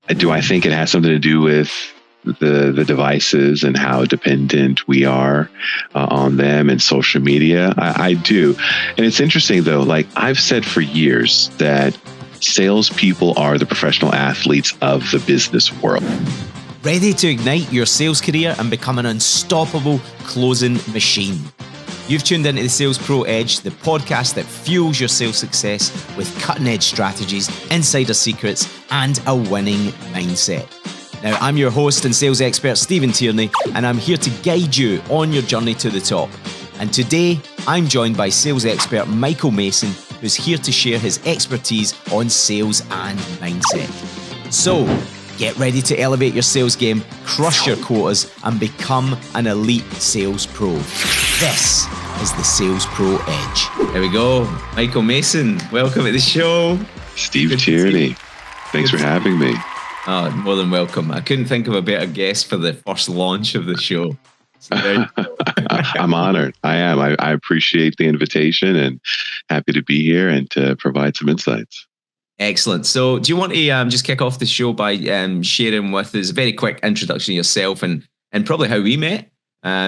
Do I think it has something to do with the devices and how dependent we are on them and social media? I do. And it's interesting though, like I've said for years that salespeople are the professional athletes of the business world. Ready to ignite your sales career and become an unstoppable closing machine? You've tuned into the Sales Pro Edge, the podcast that fuels your sales success with cutting-edge strategies, insider secrets, and a winning mindset. Now, I'm your host and sales expert, Stephen Tierney, and I'm here to guide you on your journey to the top. And today, I'm joined by sales expert Michael Mason, who's here to share his expertise on sales and mindset. So, get ready to elevate your sales game, crush your quotas, and become an elite sales pro. This is the Sales Pro Edge. There we go. Michael Mason, welcome to the show. Steve Tierney, thanks for having me. Oh, more than welcome. I couldn't think of a better guest for the first launch of the show. So I'm honored. I am. I appreciate the invitation and happy to be here and to provide some insights. Excellent. So do you want to just kick off the show by sharing with us a very quick introduction of yourself and probably how we met?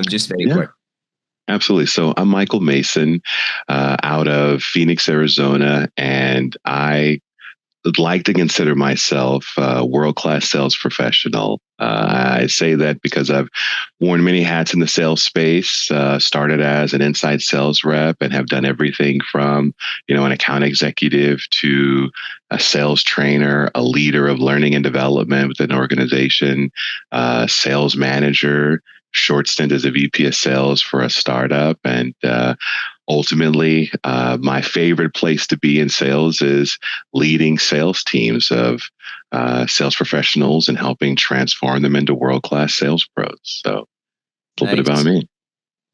Just very quick. Absolutely. So I'm Michael Mason out of Phoenix, Arizona, and I would like to consider myself a world-class sales professional. I say that because I've worn many hats in the sales space, started as an inside sales rep and have done everything from, an account executive to a sales trainer, a leader of learning and development within an organization, sales manager, short stint as a VP of sales for a startup. And ultimately, my favorite place to be in sales is leading sales teams of sales professionals and helping transform them into world-class sales pros. So a little bit about me.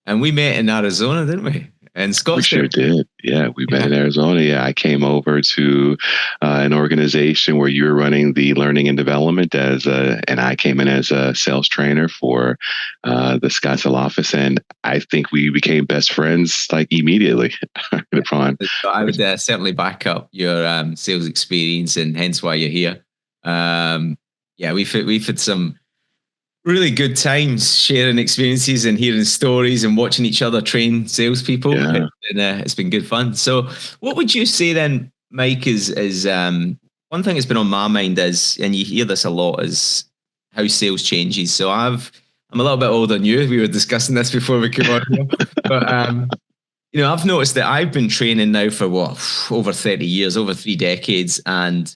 And we met in Arizona, didn't we? And Scottsdale. We sure did. Yeah, we met in Arizona. Yeah, I came over to an organization where you were running the learning and development and I came in as a sales trainer for the Scottsdale office, and I think we became best friends like immediately. I would certainly back up your sales experience, and hence why you're here. We've had some really good times sharing experiences and hearing stories and watching each other train salespeople. Yeah. It's been good fun. So what would you say then, Mike, is one thing that's been on my mind is, and you hear this a lot, is how sales changes. So I'm a little bit older than you. We were discussing this before we came on here. But, I've noticed that I've been training now for over 30 years, over 3 decades. And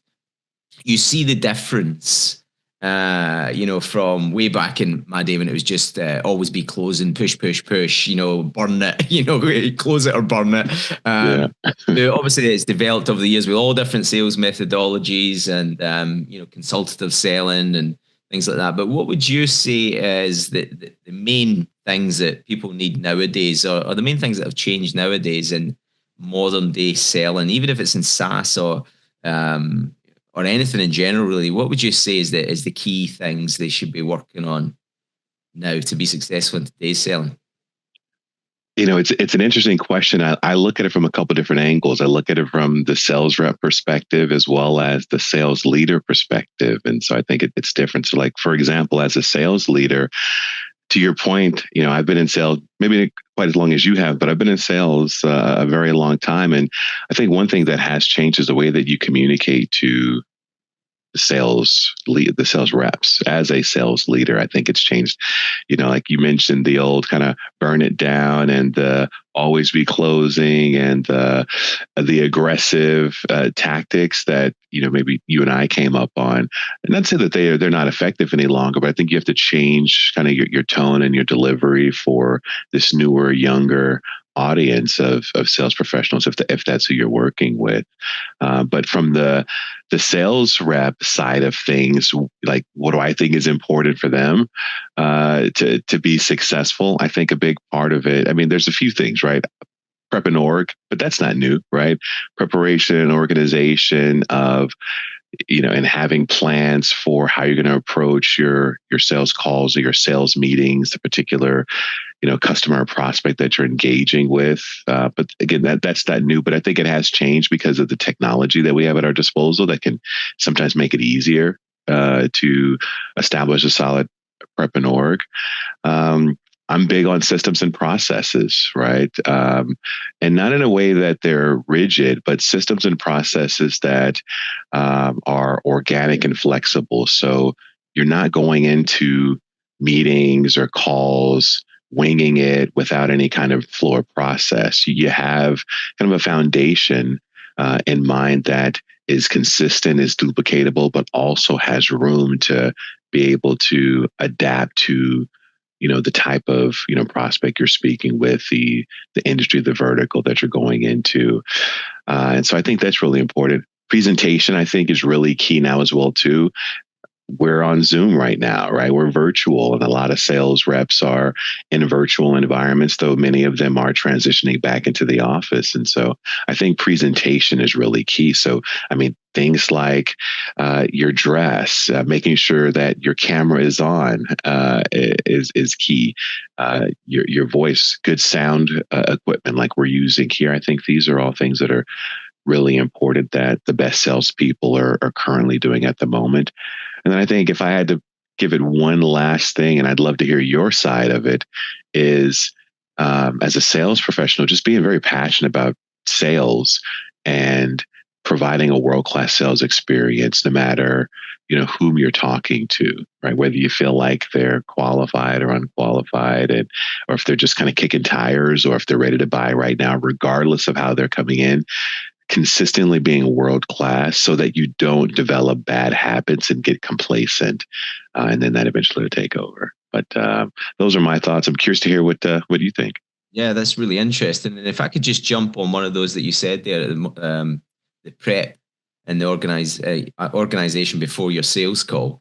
you see the difference from way back in my day when it was just always be closing, push, burn it, close it or burn it. Obviously, it's developed over the years with all different sales methodologies and, consultative selling and things like that. But what would you say is the main things that people need nowadays, or the main things that have changed nowadays in modern day selling, even if it's in SaaS or anything in general, really? What would you say is the key things they should be working on now to be successful in today's selling? It's an interesting question. I look at it from a couple of different angles. I look at it from the sales rep perspective as well as the sales leader perspective. And so I think it's different. So like, for example, as a sales leader, to your point, I've been in sales maybe quite as long as you have, but I've been in sales a very long time. And I think one thing that has changed is the way that you communicate to the sales reps as a sales leader. I think it's changed. Like you mentioned, the old kind of burn it down and always be closing and the aggressive tactics that maybe you and I came up on. And not to say that they're not effective any longer, but I think you have to change kind of your tone and your delivery for this newer, younger audience of sales professionals, if that's who you're working with. But from the sales rep side of things, like what do I think is important for them to be successful? I think a big part of it, there's a few things, right? Prep and org, but that's not new, right? Preparation and organization of and having plans for how you're going to approach your sales calls or your sales meetings, the particular customer or prospect that you're engaging with. But again, that's not new, but I think it has changed because of the technology that we have at our disposal that can sometimes make it easier to establish a solid prep and org. I'm big on systems and processes, right? And not in a way that they're rigid, but systems and processes that are organic and flexible. So you're not going into meetings or calls winging it without any kind of floor process. You have kind of a foundation in mind that is consistent, is duplicatable, but also has room to be able to adapt to the type of prospect you're speaking with, the industry, the vertical that you're going into. And so I think that's really important. Presentation, I think, is really key now as well too. We're on Zoom right now, right? We're virtual, and a lot of sales reps are in virtual environments, though many of them are transitioning back into the office. And so I think presentation is really key. So, I mean, things like your dress, making sure that your camera is on is key. Your voice, good sound equipment like we're using here. I think these are all things that are really important that the best salespeople are currently doing at the moment. And then I think if I had to give it one last thing, and I'd love to hear your side of it, is as a sales professional, just being very passionate about sales and providing a world-class sales experience, no matter whom you're talking to, right? Whether you feel like they're qualified or unqualified, or if they're just kind of kicking tires, or if they're ready to buy right now, regardless of how they're coming in. Consistently being world class so that you don't develop bad habits and get complacent, and then that eventually will take over. But those are my thoughts. I'm curious to hear what you think. Yeah, that's really interesting. And if I could just jump on one of those that you said there, the prep and the organization before your sales call,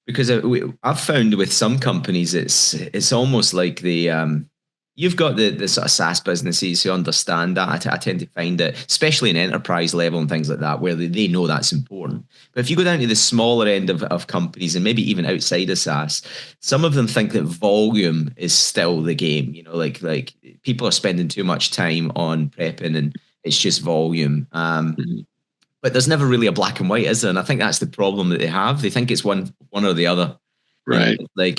because I've found with some companies it's almost like you've got the sort of SaaS businesses who understand that. I tend to find that, especially in enterprise level and things like that, where they know that's important. But if you go down to the smaller end of companies, and maybe even outside of SaaS, some of them think that volume is still the game. Like people are spending too much time on prepping, and it's just volume. But there's never really a black and white, is there? And I think that's the problem that they have. They think it's one or the other. Right. They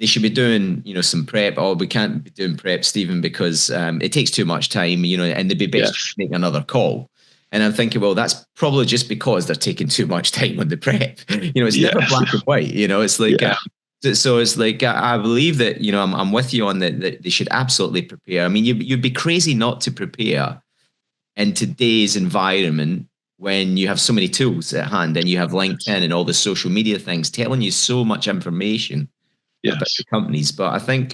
should be doing, some prep. Oh, we can't be doing prep, Stephen, because it takes too much time, and they'd be best to make another call. And I'm thinking, well, that's probably just because they're taking too much time on the prep. It's never black and white. It's like, so it's like, I believe that, I'm with you on that they should absolutely prepare. I mean, you'd be crazy not to prepare in today's environment when you have so many tools at hand, and you have LinkedIn and all the social media things telling you so much information about the companies. But I think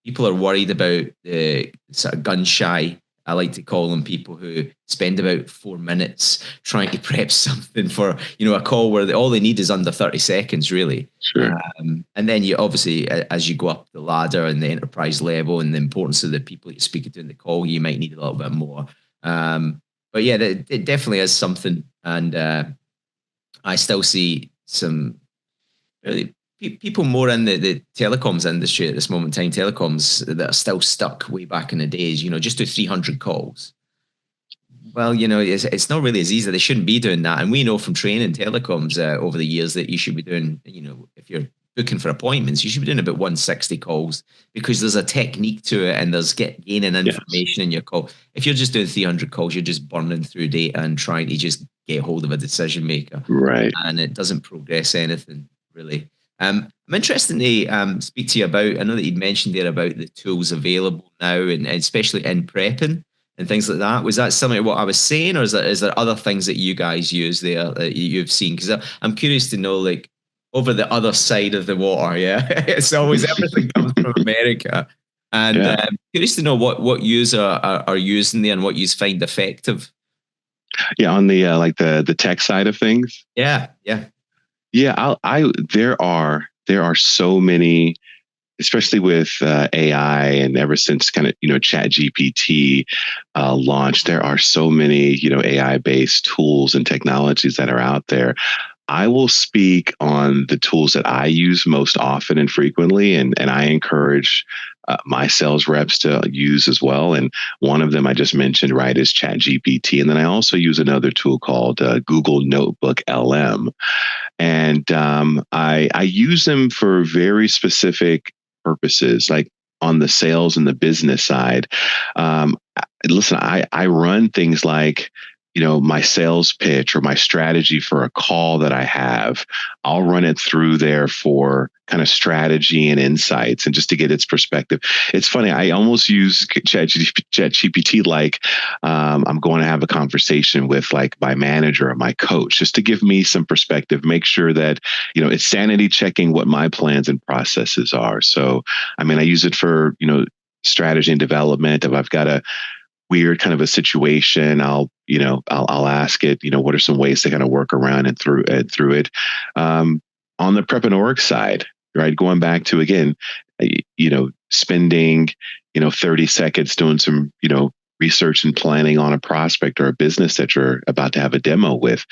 people are worried about the sort of gun shy, I like to call them, people who spend about 4 minutes trying to prep something for a call where all they need is under 30 seconds really. Sure. And then you obviously, as you go up the ladder and the enterprise level and the importance of the people you're speaking to in the call, you might need a little bit more. But yeah, it definitely is something. And I still see some really people more in the telecoms industry at this moment in time, telecoms, that are still stuck way back in the days, just do 300 calls. Well, it's not really as easy. They shouldn't be doing that. And we know from training telecoms over the years that you should be doing, if you're booking for appointments, you should be doing about 160 calls, because there's a technique to it, and there's gaining information in your call. If you're just doing 300 calls, you're just burning through data and trying to just get hold of a decision maker. Right. And it doesn't progress anything really. I'm interested to speak to you about, I know that you'd mentioned there about the tools available now, and especially in prepping and things like that. Was that something what I was saying, or is there other things that you guys use there that you've seen? Because I'm curious to know, like, over the other side of the water, it's always everything comes from America. And I'm curious to know what you are using there and what you find effective. Yeah, on the like the tech side of things. Yeah. There are so many, especially with AI, and ever since kind of Chat GPT launched, there are so many AI based tools and technologies that are out there. I will speak on the tools that I use most often and frequently, and I encourage my sales reps to use as well. And one of them I just mentioned, right, is ChatGPT. And then I also use another tool called Google Notebook LM. And I use them for very specific purposes, like on the sales and the business side. Um, Listen, I run things like, my sales pitch or my strategy for a call that I have. I'll run it through there for kind of strategy and insights and just to get its perspective. It's funny. I almost use ChatGPT like I'm going to have a conversation with like my manager or my coach just to give me some perspective, make sure that, it's sanity checking what my plans and processes are. So, I mean, I use it for, strategy and development. If I've got a weird kind of a situation, I'll ask it, what are some ways to kind of work around and through it. On the prep and org side, right? Going back to, again, spending, 30 seconds doing some, research and planning on a prospect or a business that you're about to have a demo with.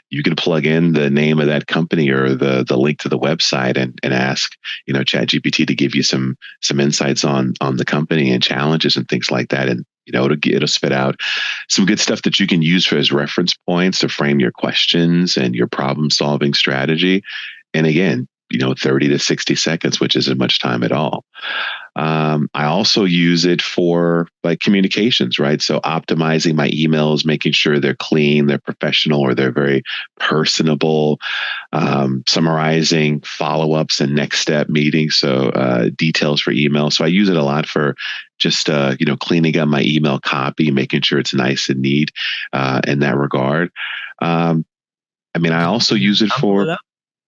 You can plug in the name of that company or the link to the website and ask, ChatGPT to give you some insights on the company and challenges and things like that. And it'll spit out some good stuff that you can use for as reference points to frame your questions and your problem solving strategy. And again, 30 to 60 seconds, which isn't much time at all. I also use it for like communications, right? So optimizing my emails, making sure they're clean, they're professional, or they're very personable, summarizing follow-ups and next step meetings. So details for email. So I use it a lot for just, cleaning up my email copy, making sure it's nice and neat in that regard. I also use it for...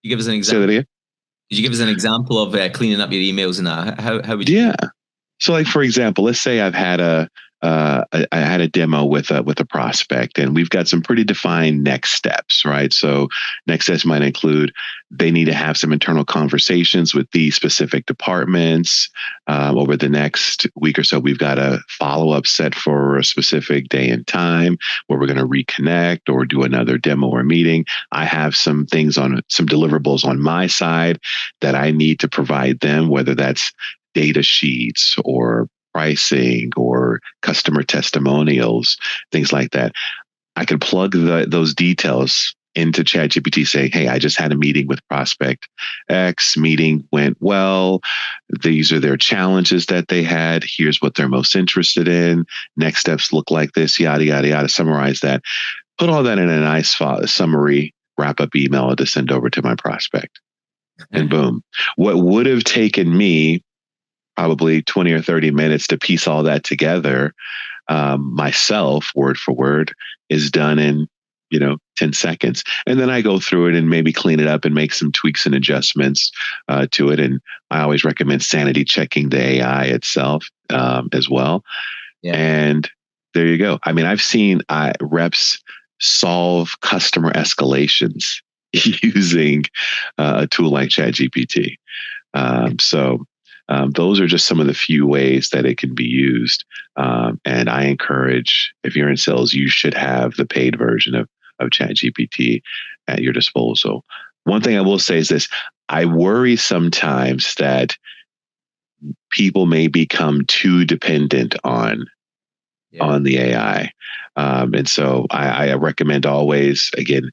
You give us an example. Say that again? Could you give us an example of cleaning up your emails and that? How would you? Yeah. So, like for example, let's say I've had I had a demo with a prospect, and we've got some pretty defined next steps, right? So, next steps might include they need to have some internal conversations with these specific departments over the next week or so. We've got a follow-up set for a specific day and time where we're going to reconnect or do another demo or meeting. I have some things on some deliverables on my side that I need to provide them, whether that's data sheets or pricing or customer testimonials, things like that. I can plug those details into ChatGPT, say, hey, I just had a meeting with prospect X, meeting went well. These are their challenges that they had. Here's what they're most interested in. Next steps look like this, yada, yada, yada. Summarize that. Put all that in a nice summary, wrap-up email to send over to my prospect. And boom. What would have taken me probably 20 or 30 minutes to piece all that together, myself, word for word, is done in, 10 seconds. And then I go through it and maybe clean it up and make some tweaks and adjustments to it. And I always recommend sanity checking the AI itself as well. Yeah. And there you go. I've seen reps solve customer escalations using a tool like ChatGPT. Those are just some of the few ways that it can be used. And I encourage, if you're in sales, you should have the paid version of ChatGPT at your disposal. One thing I will say is this: I worry sometimes that people may become too dependent on the AI. And so I recommend always, again,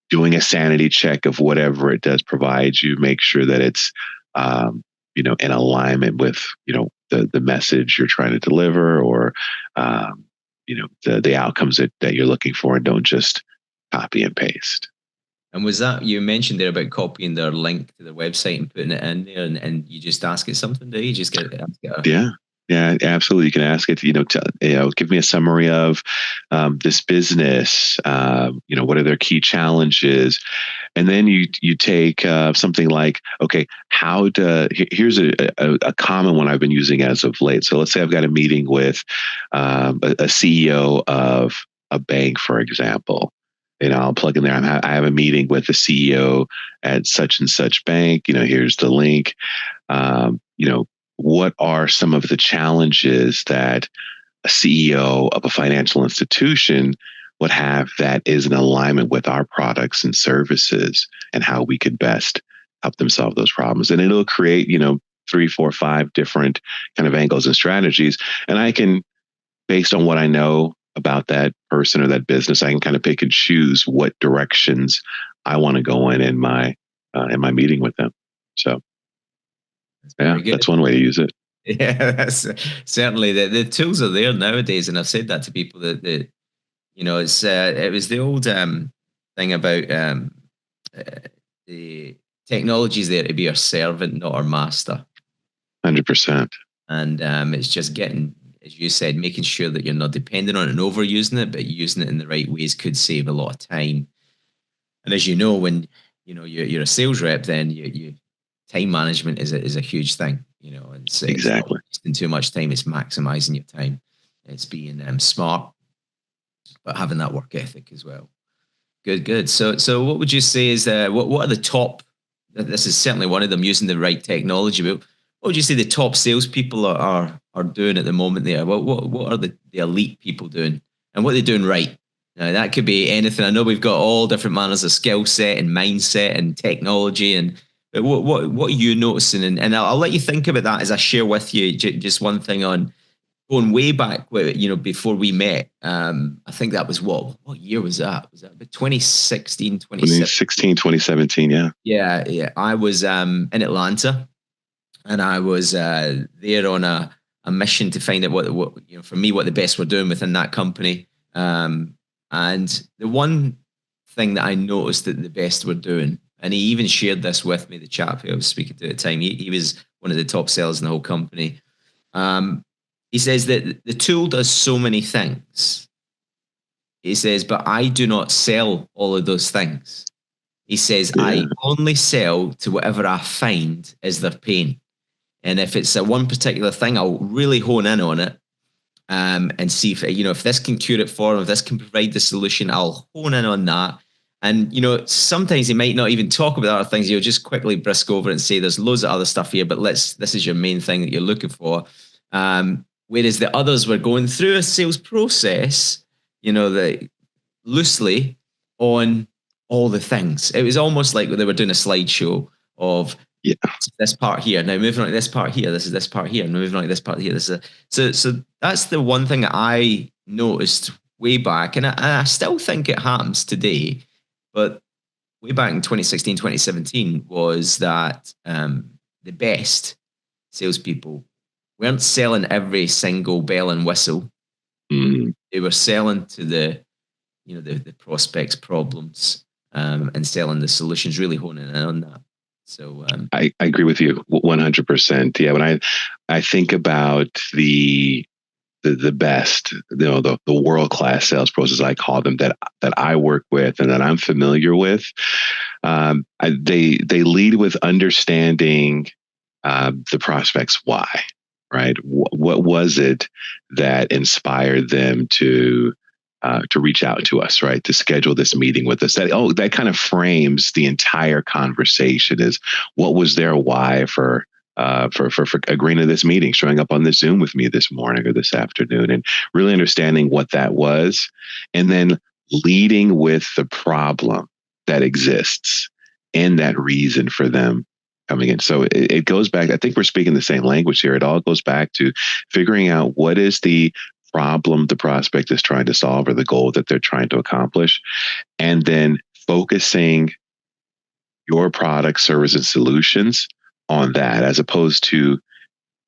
doing a sanity check of whatever it does provide you. Make sure that it's in alignment with, the message you're trying to deliver, or, the outcomes that you're looking for, and don't just copy and paste. And was that, you mentioned there about copying their link to their website and putting it in there, and you just ask it something, do you just get it? Yeah, absolutely. You can ask it, give me a summary of this business, what are their key challenges? And then you take something like, okay, here's a common one I've been using as of late. So let's say I've got a meeting with a CEO of a bank, for example. I'll plug in there. I have a meeting with the CEO at such and such bank. Here's the link. What are some of the challenges that a CEO of a financial institution would have that is in alignment with our products and services and how we could best help them solve those problems. And it'll create, 3, 4, 5 different kind of angles and strategies. And I can, based on what I know about that person or that business, I can kind of pick and choose what directions I want to go in my meeting with them. So yeah, that's one way to use it. Yeah, that's certainly the tools are there nowadays, and I've said that to people that it's it was the old thing about the technology is there to be our servant, not our master. 100%. And it's just getting, as you said, making sure that you're not dependent on it and overusing it, but using it in the right ways could save a lot of time. And as you know, when you're a sales rep, then you time management is a huge thing. It's not wasting too much time. It's maximizing your time. It's being smart, but having that work ethic as well. Good. So what would you say is what are the top? This is certainly one of them, using the right technology. But what would you say the top salespeople are doing at the moment there? What are the elite people doing, and what are they doing right? Now, that could be anything. I know we've got all different manners of skill set and mindset and technology, but what are you noticing? And I'll let you think about that as I share with you just one thing on going way back, before we met. I think that was what year was that? Was that about 2016, 2017? Yeah. Yeah. I was in Atlanta, and I was there on a mission to find out what for me, what the best were doing within that company. And the one thing that I noticed that the best were doing, and he even shared this with me, the chap who I was speaking to at the time, he was one of the top sellers in the whole company. He says that the tool does so many things. He says, but I do not sell all of those things. He says, I only sell to whatever I find is their pain. And if it's a one particular thing, I'll really hone in on it. And see if this can cure it for them, if this can provide the solution, I'll hone in on that. And sometimes he might not even talk about other things. He'll just quickly brisk over it and say, "There's loads of other stuff here, but this is your main thing that you're looking for." Whereas the others were going through a sales process, loosely on all the things. It was almost like they were doing a slideshow of this part here. Now moving on to this part here. This is this part here. And moving on to this part here. So that's the one thing that I noticed way back, and I still think it happens today. But way back in 2016, 2017 was that the best salespeople weren't selling every single bell and whistle. They were selling to the prospects' problems and selling the solutions, really honing in on that. So I agree with you 100%. Yeah, when I think about the best, the world-class sales pros, as I call them, that I work with and that I'm familiar with, they lead with understanding the prospect's why, right? What was it that inspired them to reach out to us, right? To schedule this meeting with us. That kind of frames the entire conversation. Is what was their why for agreeing to this meeting, showing up on the Zoom with me this morning or this afternoon, and really understanding what that was, and then leading with the problem that exists and that reason for them coming in. So it goes back. I think we're speaking the same language here. It all goes back to figuring out what is the problem the prospect is trying to solve, or the goal that they're trying to accomplish, and then focusing your product, service, and solutions on that, as opposed to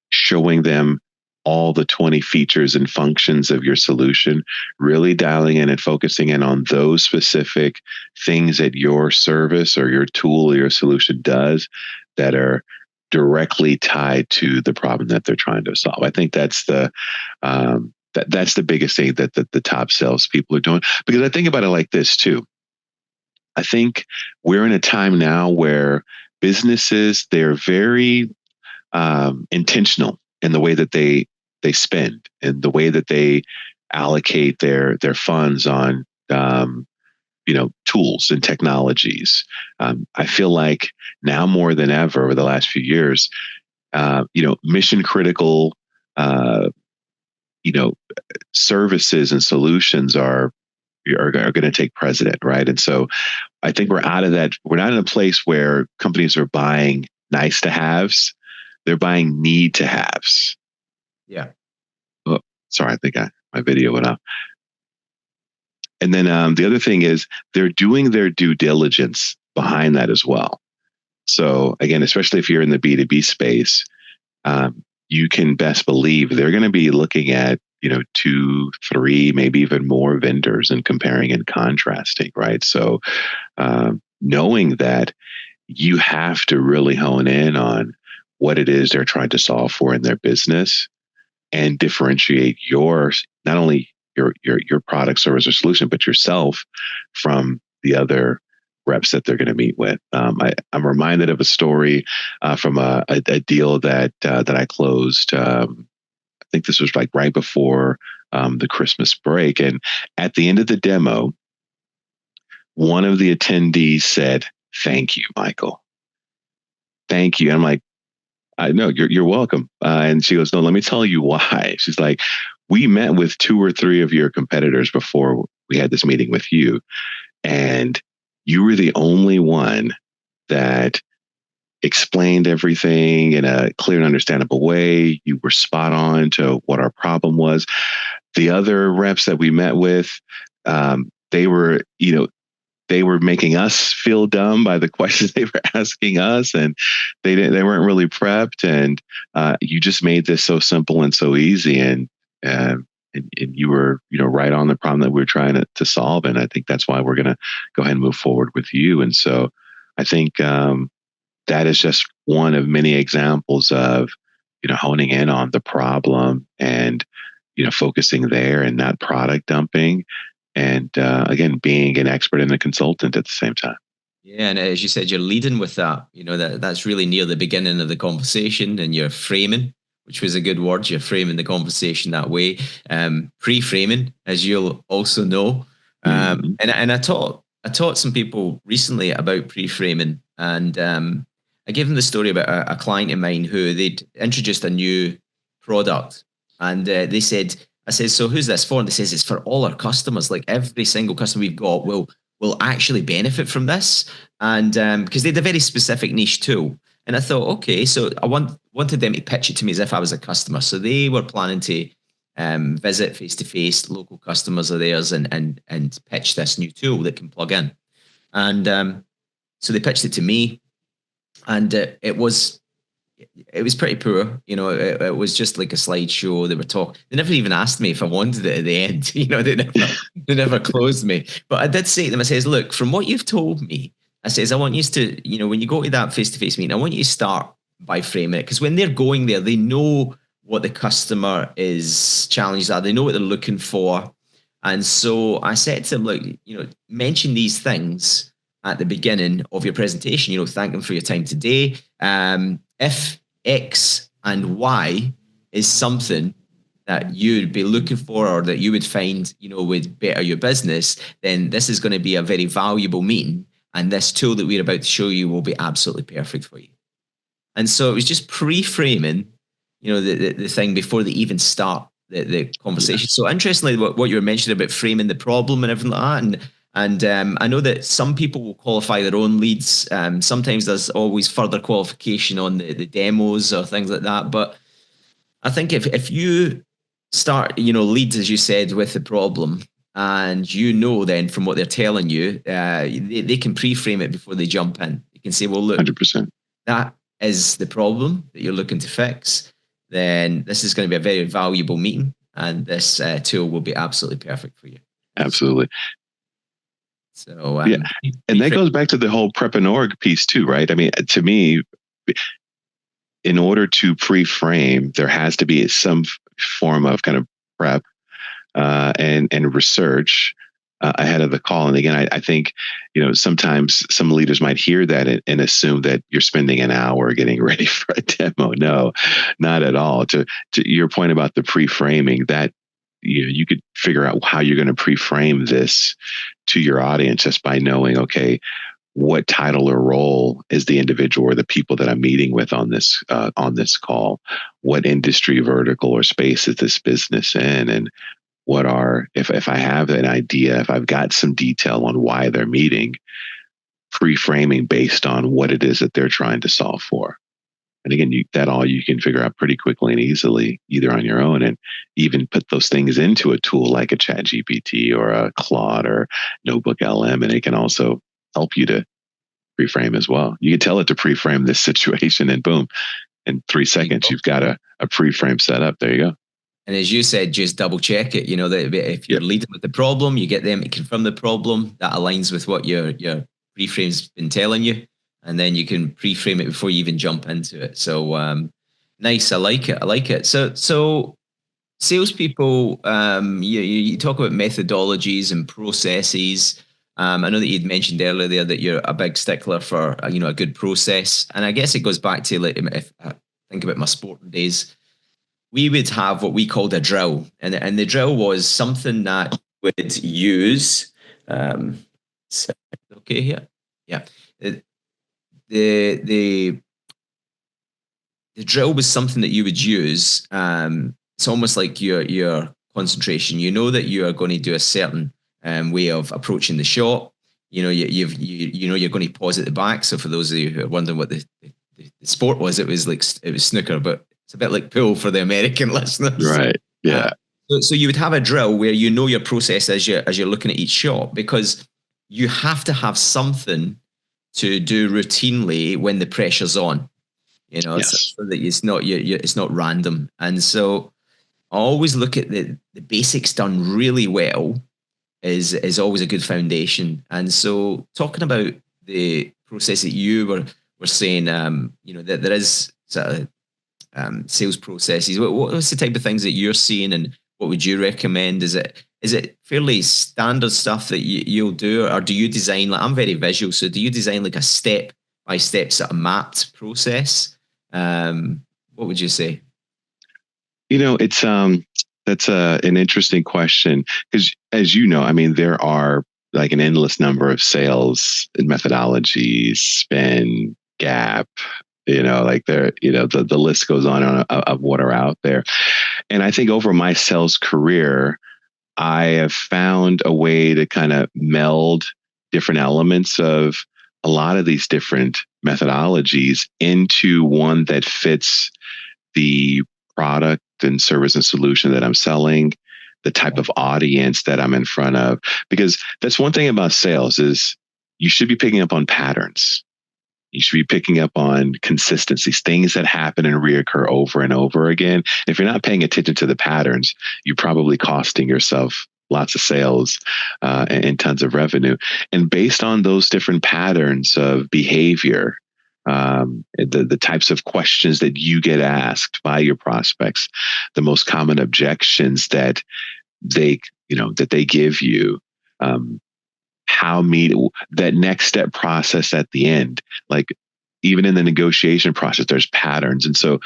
showing them all the 20 features and functions of your solution. Really dialing in and focusing in on those specific things that your service or your tool or your solution does that are directly tied to the problem that they're trying to solve. I think that's that's the biggest thing that the top salespeople are doing. Because I think about it like this too. I think we're in a time now where businesses, they're very intentional in the way that they spend and the way that they allocate their funds on tools and technologies. I feel like now more than ever over the last few years, mission critical services and solutions are are going to take precedent, right? And so I think we're out of that. We're not in a place where companies are buying nice to haves; they're buying need to haves. Yeah. Oh, sorry, I think my video went off. And then the other thing is they're doing their due diligence behind that as well. So again, especially if you're in the B2B space, you can best believe they're going to be looking at, 2, 3, maybe even more vendors and comparing and contrasting, right? So knowing that you have to really hone in on what it is they're trying to solve for in their business and differentiate not only your product, service, or solution, but yourself from the other reps that they're going to meet with. I'm reminded of a story from a deal that I closed. I think this was like right before the Christmas break, and at the end of the demo, one of the attendees said, "Thank you, Michael. Thank you." And I'm like, "I know you're welcome." And she goes, "No, let me tell you why." She's like, "We met with 2 or 3 of your competitors before we had this meeting with you, and you were the only one that explained everything in a clear and understandable way. You were spot on to what our problem was. The other reps that we met with, they were, they were making us feel dumb by the questions they were asking us, and they weren't really prepped. And you just made this so simple and so easy, and you were, right on the problem that we were trying to solve. And I think that's why we're going to go ahead and move forward with you." And so I think that is just one of many examples of, honing in on the problem and, focusing there and not product dumping. And again, being an expert and a consultant at the same time. Yeah, and as you said, you're leading with that. That's really near the beginning of the conversation, and you're framing, which was a good word. You're framing the conversation that way. Pre-framing, as you'll also know. And I taught some people recently about pre-framing, and I gave them the story about a client of mine who they'd introduced a new product, and they said, I said, "So who's this for?" And they says, "It's for all our customers. Like every single customer we've got will actually benefit from this." And because they had a very specific niche tool. And I thought, okay, so I wanted them to pitch it to me as if I was a customer. So they were planning to visit face-to-face local customers of theirs and pitch this new tool that can plug in. And so they pitched it to me, and it was pretty poor. It was just like a slideshow. They never even asked me if I wanted it at the end. They never closed me. But I did say to them, I says, "Look, from what you've told me," I says, "I want you to, when you go to that face-to-face meeting, I want you to start by framing it. Because when they're going there, they know what the customer challenges are. They know what they're looking for." And so I said to them, "Look, mention these things at the beginning of your presentation. Thank them for your time today. If X and Y is something that you'd be looking for, or that you would find, would better your business, then this is going to be a very valuable meeting. And this tool that we're about to show you will be absolutely perfect for you." And so it was just pre-framing, the thing before they even start the conversation. Yes. So interestingly, what you were mentioning about framing the problem and everything like that. And I know that some people will qualify their own leads. Sometimes there's always further qualification on the demos or things like that. But I think if you start, leads, as you said, with the problem, and then from what they're telling you, they can pre-frame it before they jump in. You can say, "Well, look, 100%. That is the problem that you're looking to fix. Then this is going to be a very valuable meeting, and this tool will be absolutely perfect for you." Absolutely. So yeah, and that goes back to the whole prep and org piece too, right? I mean, to me, in order to pre-frame, there has to be some form of kind of prep and research ahead of the call. And again, I think, sometimes some leaders might hear that and assume that you're spending an hour getting ready for a demo. No, not at all. To your point about the pre-framing, that you could figure out how you're going to pre-frame this to your audience just by knowing, okay, what title or role is the individual or the people that I'm meeting with on this call? What industry vertical or space is this business in? And if I have an idea, if I've got some detail on why they're meeting, pre-framing based on what it is that they're trying to solve for. And again, you can figure out pretty quickly and easily, either on your own, and even put those things into a tool like a Chat GPT or a Claude or Notebook LM, and it can also help you to pre-frame as well. You can tell it to pre-frame this situation, and boom, in 3 seconds, you've got a pre-frame set up. There you go. And as you said, just double check it. That if you're leading with the problem, you get them to confirm the problem that aligns with what your pre-frame's been telling you, and then you can pre-frame it before you even jump into it. So nice, I like it. So salespeople, you talk about methodologies and processes. I know that you'd mentioned earlier there that you're a big stickler for a good process, and I guess it goes back to, like, if I think about my sporting days, we would have what we called a drill, and the drill was something that would use. Okay, here, yeah. The drill was something that you would use. It's almost like your concentration. You know that you are going to do a certain way of approaching the shot. You're going to pause at the back. So for those of you who are wondering what the sport was, it was snooker, but it's a bit like pool for the American listeners. Right. Yeah. So you would have a drill where you know your process as you're looking at each shot, because you have to have something to do routinely when the pressure's on. Yes. So that it's not random. And so I always look at the basics done really well is always a good foundation. And so talking about the process that you were saying, that there is sort of sales processes. What's the type of things that you're seeing, and what would you recommend? Is it fairly standard stuff that you'll do, or do you design, like, I'm very visual, so do you design like a step-by-step sort of mapped process? What would you say? It's that's an interesting question, because, as you know, I mean, there are like an endless number of sales and methodologies, spin, gap, like the list goes on of what are out there. And I think over my sales career, I have found a way to kind of meld different elements of a lot of these different methodologies into one that fits the product and service and solution that I'm selling, the type of audience that I'm in front of. Because that's one thing about sales, is you should be picking up on patterns. You should be picking up on consistencies, things that happen and reoccur over and over again. If you're not paying attention to the patterns, you're probably costing yourself lots of sales and tons of revenue. And based on those different patterns of behavior, the types of questions that you get asked by your prospects, the most common objections that they give you, that next step process at the end. Like, even in the negotiation process, there's patterns. And so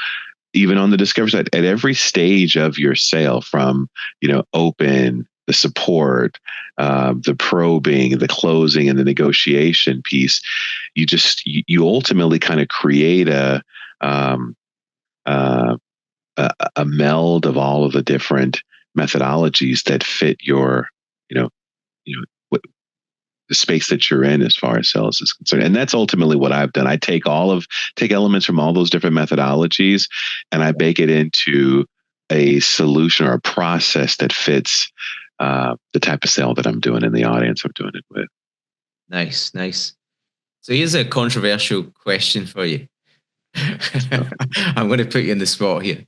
even on the discovery side, at every stage of your sale, from open, the support, the probing, the closing, and the negotiation piece, you ultimately kind of create a meld of all of the different methodologies that fit your the space that you're in as far as sales is concerned. And that's ultimately what I've done. I take elements from all those different methodologies, and I bake it into a solution or a process that fits the type of sale that I'm doing and the audience I'm doing it with. Nice. So here's a controversial question for you. I'm going to put you in the spot here.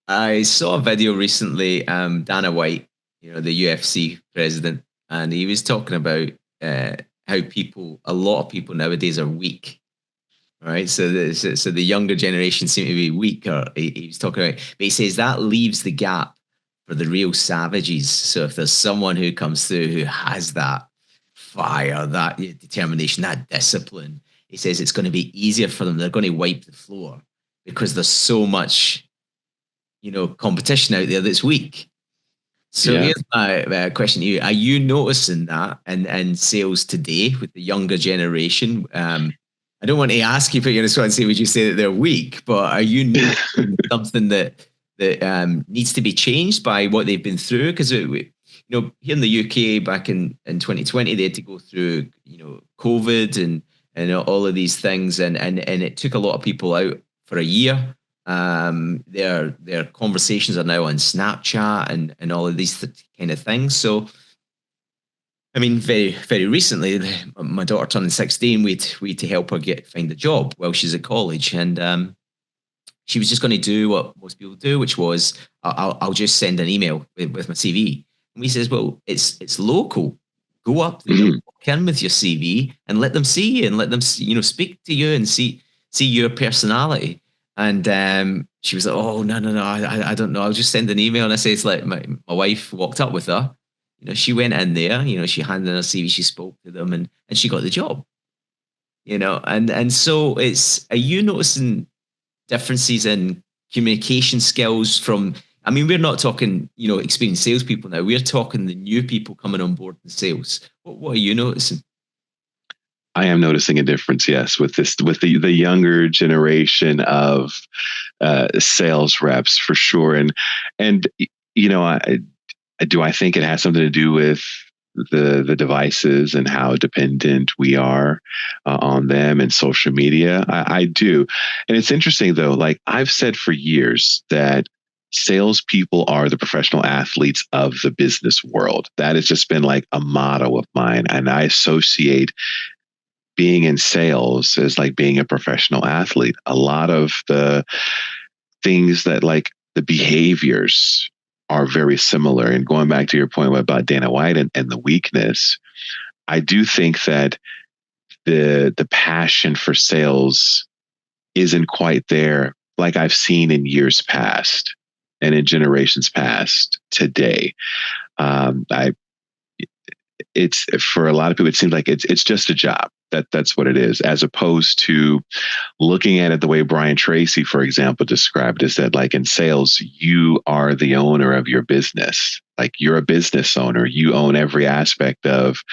I saw a video recently, Dana White, the UFC president, and he was talking about how a lot of people nowadays are weak. Right, so the younger generation seem to be weak. Or he was talking about, but he says that leaves the gap for the real savages. So if there's someone who comes through who has that fire, that determination, that discipline, he says it's going to be easier for them. They're going to wipe the floor because there's so much, competition out there that's weak. So here's my question to you. Are you noticing that in sales today with the younger generation? I don't want to ask you, put you on the spot and say, would you say that they're weak? But are you noticing something that that needs to be changed by what they've been through? Because here in the UK back in 2020, they had to go through COVID and all of these things, and it took a lot of people out for a year. Their conversations are now on Snapchat and all of these kind of things. So, I mean, very, very recently, my daughter turning 16, we had to help her find a job while she's at college. And she was just going to do what most people do, which was, I'll just send an email with my CV. And we says, well, it's local. Go up there, walk in with your CV and let them see you and let them, speak to you and see your personality. And she was like, oh, no, I don't know. I'll just send an email. And I say, it's like my wife walked up with her. She went in there, she handed in her CV, she spoke to them and she got the job, and so are you noticing differences in communication skills we're not talking, experienced salespeople now, we're talking the new people coming on board in sales. What are you noticing? I am noticing a difference, yes, with the younger generation of sales reps for sure. And do I think it has something to do with the devices and how dependent we are on them and social media? I do. And it's interesting though, like I've said for years that salespeople are the professional athletes of the business world. That has just been like a motto of mine. And I associate being in sales as like being a professional athlete. A lot of the things that like the behaviors are very similar. And going back to your point about Dana White and the weakness, I do think that the passion for sales isn't quite there like I've seen in years past and in generations past today. It's for a lot of people, it seems like it's just a job. That's what it is, as opposed to looking at it the way Brian Tracy, for example, described it, that like in sales, you are the owner of your business. Like you're a business owner. You own every aspect of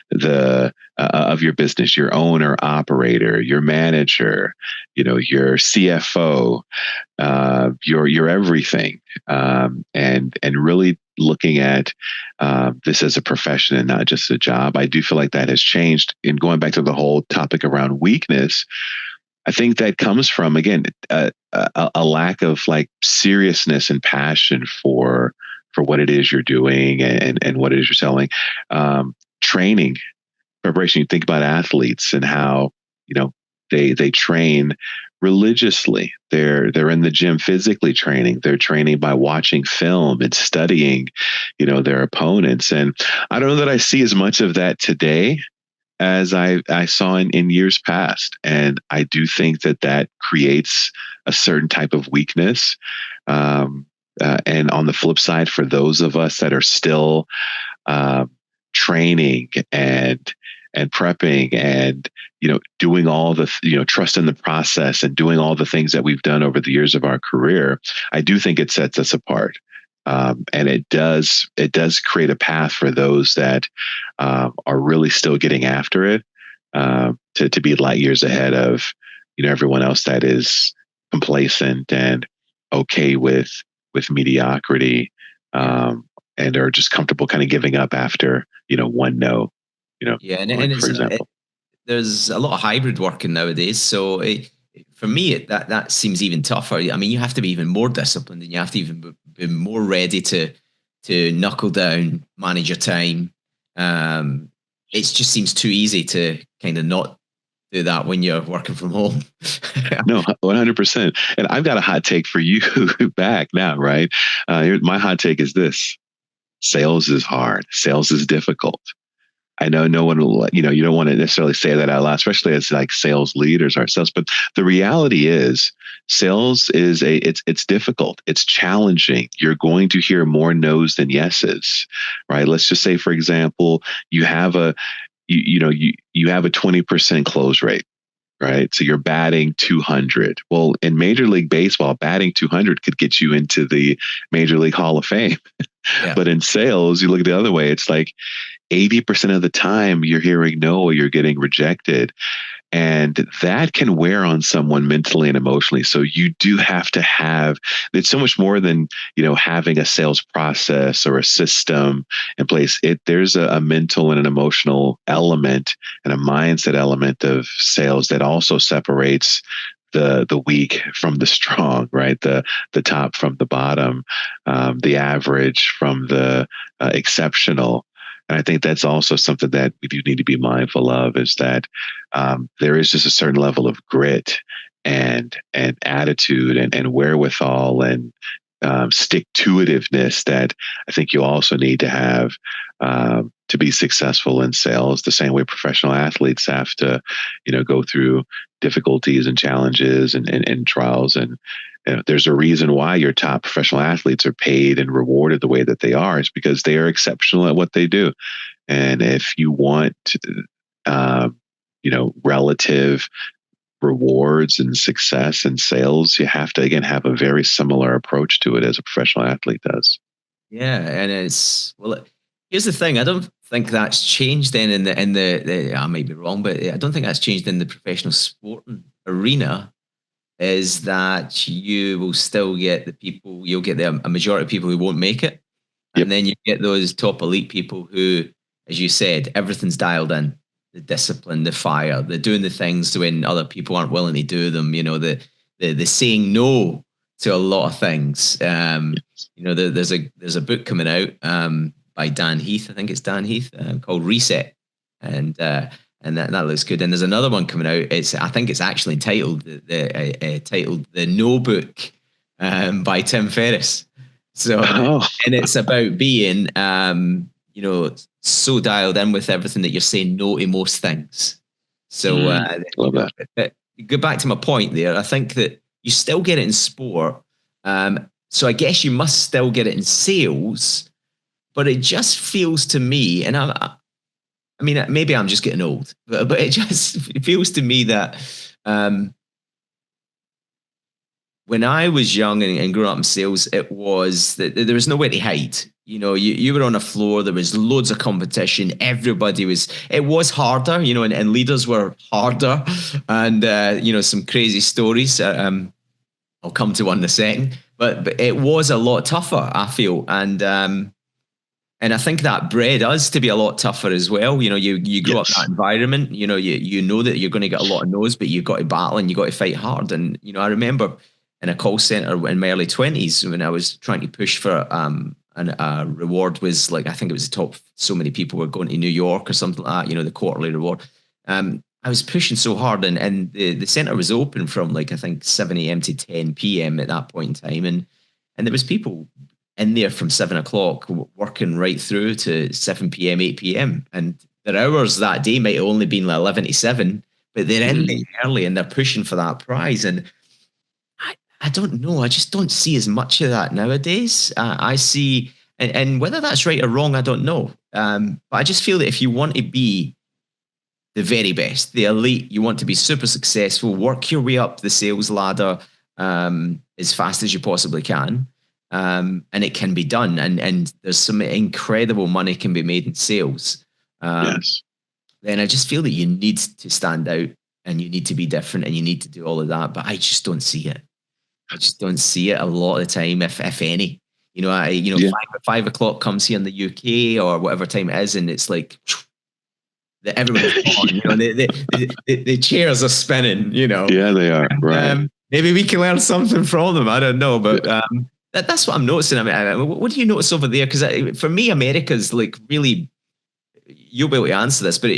your business. Your owner, operator, your manager, your CFO, your everything, and really looking at this as a profession and not just a job. I do feel like that has changed. And going back to the whole topic around weakness, I think that comes from, again, a lack of like seriousness and passion for what it is you're doing and what it is you're selling. Training, preparation. You think about athletes and how, they train religiously. They're in the gym physically training. They're training by watching film and studying, their opponents. And I don't know that I see as much of that today as I saw in years past. And I do think that creates a certain type of weakness. And on the flip side, for those of us that are still training and prepping and doing all the trust in the process and doing all the things that we've done over the years of our career, I do think it sets us apart. And it does create a path for those that are really still getting after it, to be light years ahead of everyone else that is complacent and okay with mediocrity, and are just comfortable kind of giving up after one no. Yeah, and for it's example. There's a lot of hybrid working nowadays. So for me, that seems even tougher. I mean, you have to be even more disciplined, and you have to even be more ready to knuckle down, manage your time. It just seems too easy to kind of not do that when you're working from home. No, 100%. And I've got a hot take for you back now, right? My hot take is this: sales is hard. Sales is difficult. I know no one will, you don't want to necessarily say that out loud, especially as like sales leaders ourselves. But the reality is sales is it's difficult. It's challenging. You're going to hear more no's than yeses, right? Let's just say, for example, you have a 20% close rate, right? So you're batting 200. Well, in Major League Baseball, batting 200 could get you into the Major League Hall of Fame. Yeah. But in sales, you look the other way. It's like 80% of the time you're hearing no or you're getting rejected. And that can wear on someone mentally and emotionally. So you do have to have, it's so much more than, having a sales process or a system in place. There's a mental and an emotional element and a mindset element of sales that also separates the weak from the strong, right? The top from the bottom, the average from the exceptional. And I think that's also something that we do need to be mindful of, is that there is just a certain level of grit and attitude and wherewithal and stick-to-itiveness that I think you also need to have to be successful in sales, the same way professional athletes have to, go through difficulties and challenges and trials. And there's a reason why your top professional athletes are paid and rewarded the way that they are. It's because they are exceptional at what they do. And if you want, relative rewards and success in sales, you have to, again, have a very similar approach to it as a professional athlete does. Yeah, and here's the thing. I don't think that's changed then in the I may be wrong, but I don't think that's changed in the professional sporting arena. Is that you will still get you'll get a majority of people who won't make it. Yep. And then you get those top elite people who, as you said, everything's dialed in. The discipline, the fire, they're doing the things when other people aren't willing to do them. The saying no to a lot of things. There's a book coming out by Dan Heath. I think it's Dan Heath, called Reset, and that looks good. And there's another one coming out. I think it's actually titled The No Book, by Tim Ferriss. So, and it's about being, so dialed in with everything that you're saying no to most things. So, love that. But go back to my point there. I think that you still get it in sport. So I guess you must still get it in sales, but it just feels to me, and I mean, maybe I'm just getting old, but it feels to me that when I was young and grew up in sales, it was that there was nowhere to hide. You were on a floor, there was loads of competition. It was harder, and leaders were harder, and, some crazy stories. I'll come to one in a second, but it was a lot tougher, I feel. And I think that bred us to be a lot tougher as well. You grow up in that environment, you know that you're going to get a lot of no's, but you've got to battle and you've got to fight hard. And, I remember in a call center in my early 20s when I was trying to push for a reward was like, I think it was the top, so many people were going to New York or something like that, the quarterly reward. I was pushing so hard, and the center was open from like, I think 7 a.m. to 10 p.m. at that point in time. And there was people in there from 7 o'clock working right through to 7 p.m., 8 p.m. And their hours that day might have only been like 11 to 7, but they're in there early and they're pushing for that prize. And I don't know. I just don't see as much of that nowadays. I see, and whether that's right or wrong, I don't know. But I just feel that if you want to be the very best, the elite, you want to be super successful, work your way up the sales ladder as fast as you possibly can. And it can be done. And there's some incredible money can be made in sales. Yes. Then I just feel that you need to stand out and you need to be different and you need to do all of that. But I just don't see it. I just don't see it a lot of the time, if any. 5 o'clock comes here in the UK or whatever time it is, and it's like that everyone's on. The chairs are spinning. Yeah, they are. Right. Maybe we can learn something from them. I don't know, but that's what I'm noticing. I mean, what do you notice over there? Because for me, America's like really. You'll be able to answer this, but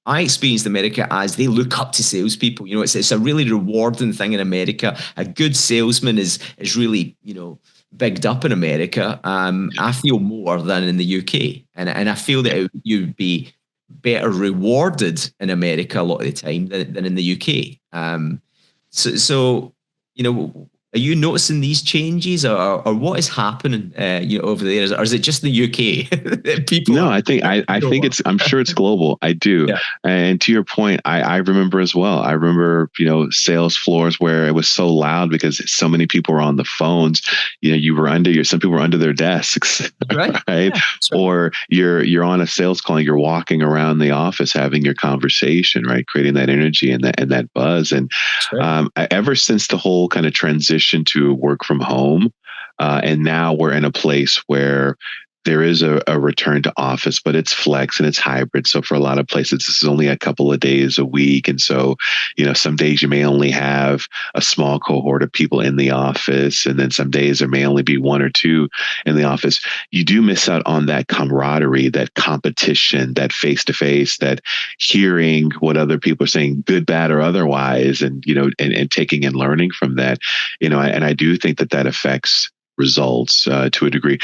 I experienced America as they look up to salespeople. It's a really rewarding thing in America. A good salesman is really, bigged up in America. I feel more than in the UK. And I feel that you'd be better rewarded in America a lot of the time than in the UK. So Are you noticing these changes, or what is happening, over there, or is it just the UK that people No, are? I think I'm sure it's global. I do. Yeah, And to your point, I remember as well. I remember, sales floors where it was so loud because so many people were on the phones. Some people were under their desks, right. right? Yeah, that's right. Or you're on a sales call and you're walking around the office having your conversation, right? Creating that energy and that buzz. And That's right. ever since the whole kind of transition to work from home, and now we're in a place where there is a return to office, but it's flex and it's hybrid. So for a lot of places, this is only a couple of days a week. And so, some days you may only have a small cohort of people in the office. And then some days there may only be one or two in the office. You do miss out on that camaraderie, that competition, that face to face, that hearing what other people are saying, good, bad, or otherwise, and, and taking and learning from that, and I do think that affects results to a degree.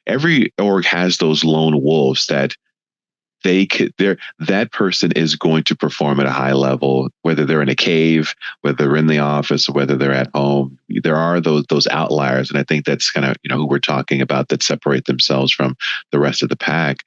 Every org has those lone wolves that that person is going to perform at a high level, whether they're in a cave, whether they're in the office, or whether they're at home. There are those outliers, and I think that's kind of who we're talking about, that separate themselves from the rest of the pack.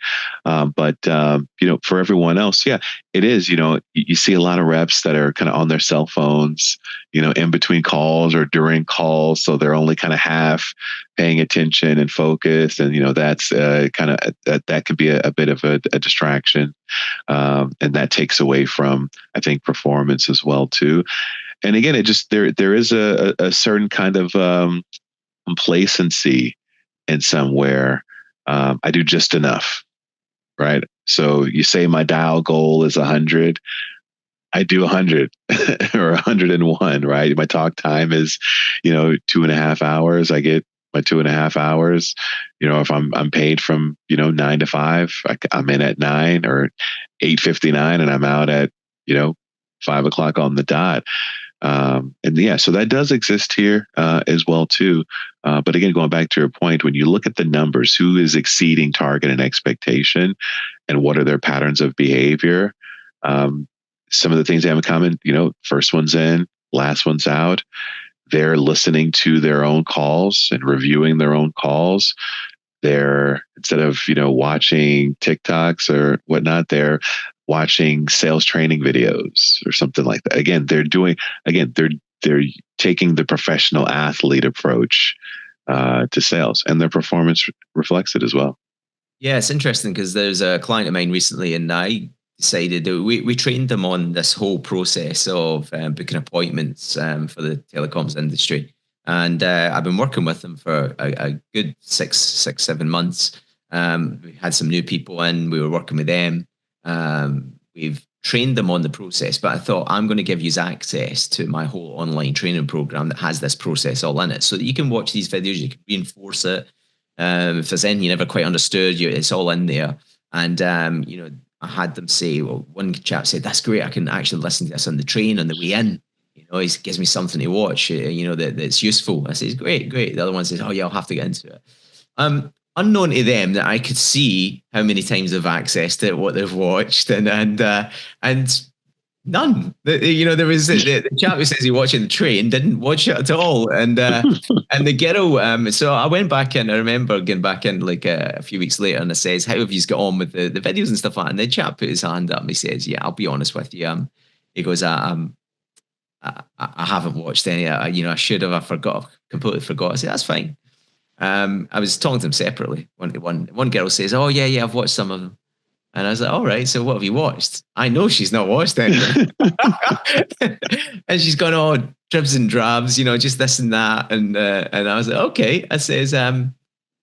But for everyone else, yeah, it is. You see a lot of reps that are kind of on their cell phones, in between calls or during calls, so they're only kind of half paying attention and focused, and that's kind of that could be a bit of a distraction, and that takes away from, I think, performance as well too. And again, it just there is a certain kind of complacency in somewhere. I do just enough, right? So you say my dial goal is 100. I do 100 or 101, right? My talk time is, 2.5 hours. I get my 2.5 hours. If I'm paid from, 9 to 5, I'm in at 9 or 8:59, and I'm out at, 5 o'clock on the dot. And yeah, so that does exist here as well too. But again, going back to your point, when you look at the numbers, who is exceeding target and expectation, and what are their patterns of behavior? Some of the things they have in common, first one's in, last one's out. They're listening to their own calls and reviewing their own calls. They're, instead of, watching TikToks or whatnot, they're watching sales training videos or something like that. Again, they're taking the professional athlete approach to sales, and their performance reflects it as well. Yeah, it's interesting because there's a client of mine recently, and I decided that we trained them on this whole process of booking appointments for the telecoms industry. And I've been working with them for a good 6, 7 months. We had some new people in, we were working with them. We've trained them on the process, but I thought, I'm going to give you access to my whole online training program that has this process all in it, so that you can watch these videos, you can reinforce it. If there's anything you never quite understood, it's all in there. And I had them say, well, one chap said, that's great, I can actually listen to this on the train on the way in. It gives me something to watch, that's useful. I says, great. The other one says, oh yeah, I'll have to get into it. Unknown to them that I could see how many times they've accessed it, what they've watched, and none. There was the chap who says he watched the train, didn't watch it at all, and the girl. So I went back in. I remember getting back in like a few weeks later, and I says, "How have you got on with the videos and stuff like that?" And the chap put his hand up and he says, "Yeah, I'll be honest with you. He goes, I haven't watched any. I should have. Completely forgot." I said, "That's fine." I was talking to him separately. One girl says, "Oh yeah, I've watched some of them." And I was like, all right, so what have you watched? I know she's not watched anything. And she's gone, oh, dribs and drabs, just this and that. And I was like, okay. I says,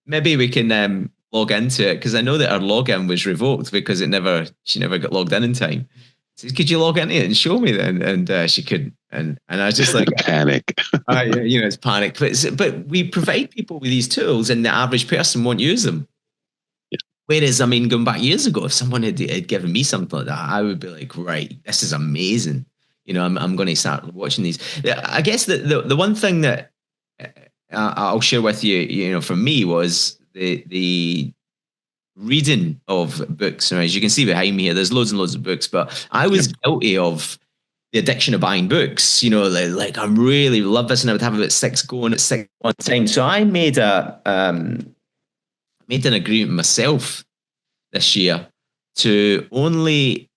maybe we can log into it, because I know that her login was revoked because she never got logged in time. Says, could you log into it and show me then? And she couldn't. And I was just like, panic. It's panic. But we provide people with these tools, and the average person won't use them. Whereas, going back years ago, if someone had given me something like that, I would be like, right, this is amazing. I'm going to start watching these. I guess the one thing that I'll share with you, for me, was the reading of books. As you can see behind me here, there's loads and loads of books, but I was guilty of the addiction of buying books. Like I really love this, and I would have about 6 going at 6 one time. So I made an agreement with myself this year to only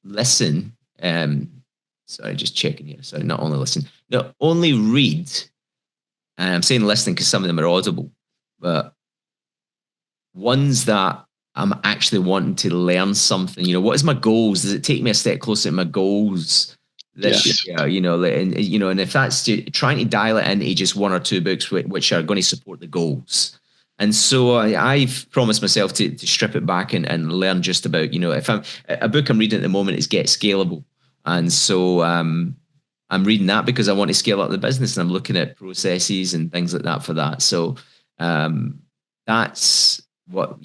listen. Sorry, just checking here. Sorry, not only listen, no, only read. And I'm saying listening because some of them are audible, but ones that I'm actually wanting to learn something. What is my goals? Does it take me a step closer to my goals this year? And if that's trying to dial it into just 1 or 2 books which are going to support the goals. And so I've promised myself to strip it back and learn just about, if a book I'm reading at the moment is Get Scalable. And so I'm reading that because I want to scale up the business, and I'm looking at processes and things like that for that. So that's what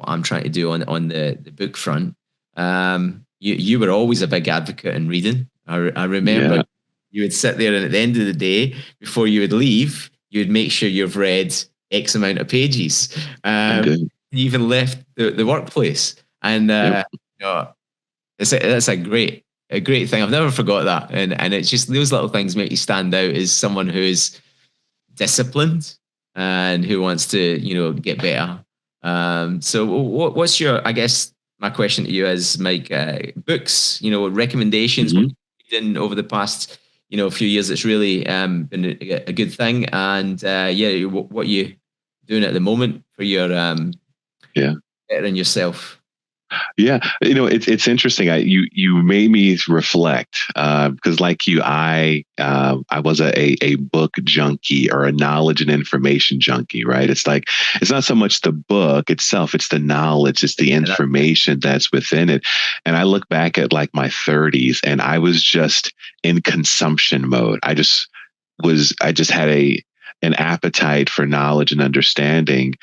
I'm trying to do on the book front. You were always a big advocate in reading. I remember you would sit there, and at the end of the day, before you would leave, you would make sure you've read X amount of pages. You even left the workplace, and it's a great thing. I've never forgot that, and it's just those little things make you stand out as someone who's disciplined and who wants to get better. So what's your, I guess my question to you is, Mike, books, recommendations, what you've reading over the past few years that's really been a good thing, and what you doing at the moment for your bettering yourself. Yeah, it's interesting. You made me reflect because, like you, I was a book junkie, or a knowledge and information junkie, right? It's like, it's not so much the book itself; it's the knowledge, it's the information that's within it. And I look back at like my 30s, and I was just in consumption mode. I just had an appetite for knowledge and understanding,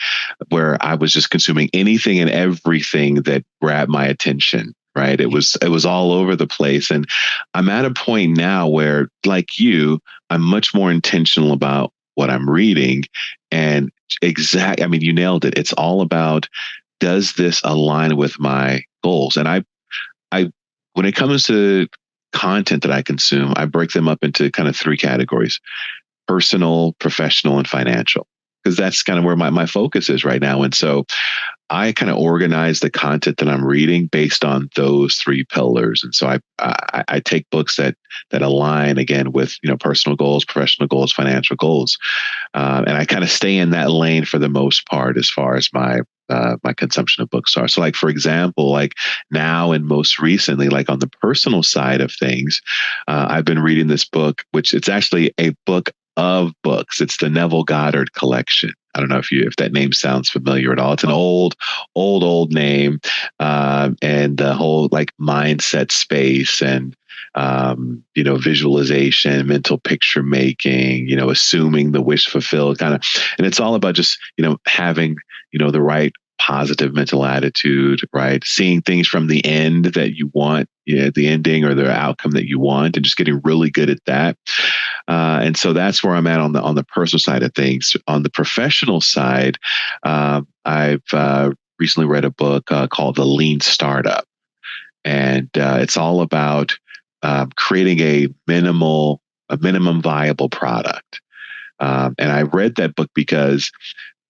where I was just consuming anything and everything that grabbed my attention. Right. It was all over the place. And I'm at a point now where, like you, I'm much more intentional about what I'm reading. And you nailed it. It's all about, does this align with my goals? And I when it comes to content that I consume, I break them up into kind of 3 categories: personal, professional, and financial, because that's kind of where my focus is right now. And so I kind of organize the content that I'm reading based on those 3 pillars. And so I take books that align, again, with personal goals, professional goals, financial goals, and I kind of stay in that lane for the most part as far as my consumption of books are. So, like, for example, like now and most recently, like on the personal side of things, I've been reading this book, which it's actually a book of books. It's the Neville Goddard collection. I don't know if that name sounds familiar at all. It's an old name, and the whole like mindset space, and visualization, mental picture making, assuming the wish fulfilled kind of, and it's all about just having the right positive mental attitude, right? Seeing things from the end that you want, the ending or the outcome that you want, and just getting really good at that. And so that's where I'm at on the personal side of things. On the professional side, I've recently read a book called The Lean Startup, and it's all about creating a minimum viable product. And I read that book because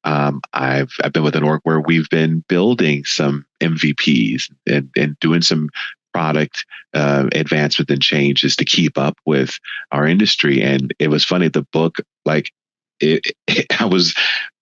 I've been with an org where we've been building some MVPs and doing some product advancement and changes to keep up with our industry. And it was funny, the book, like I was,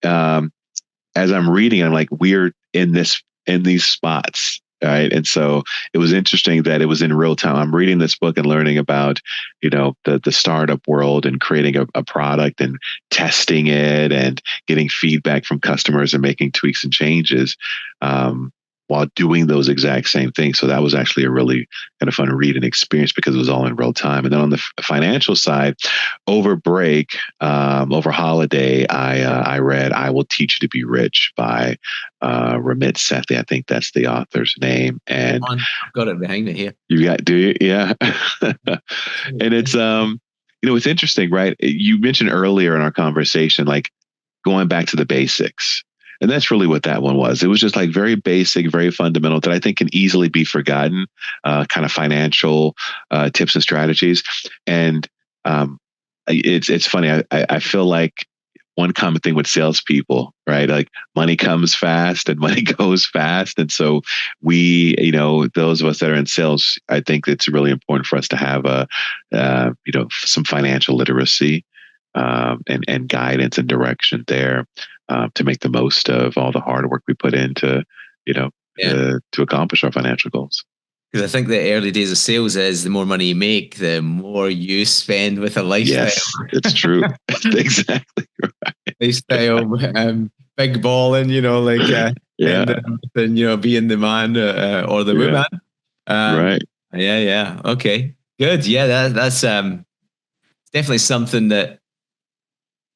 as I'm reading, I'm like, we're in these spots. Right. And so it was interesting that it was in real time. I'm reading this book and learning about, the startup world and creating a product and testing it and getting feedback from customers and making tweaks and changes while doing those exact same things. So that was actually a really kind of fun read and experience because it was all in real time. And then on the financial side, over break, over holiday, I read I Will Teach You to Be Rich by Ramit Sethi. I think that's the author's name. And I've got it behind it here. Do you? Yeah. And it's, it's interesting, right? You mentioned earlier in our conversation, like going back to the basics. And that's really what that one was. It was just like very basic, very fundamental that I think can easily be forgotten, kind of financial tips and strategies. And it's funny. I feel like one common thing with salespeople, right? Like money comes fast and money goes fast. And so those of us that are in sales, I think it's really important for us to have some financial literacy and guidance and direction there to make the most of all the hard work we put into, to accomplish our financial goals. Because I think the early days of sales is the more money you make, the more you spend with a lifestyle. Yes, it's true. Exactly right. Lifestyle, big balling, being the man or the woman. Right. Yeah. Okay. Good. Yeah, that's definitely something that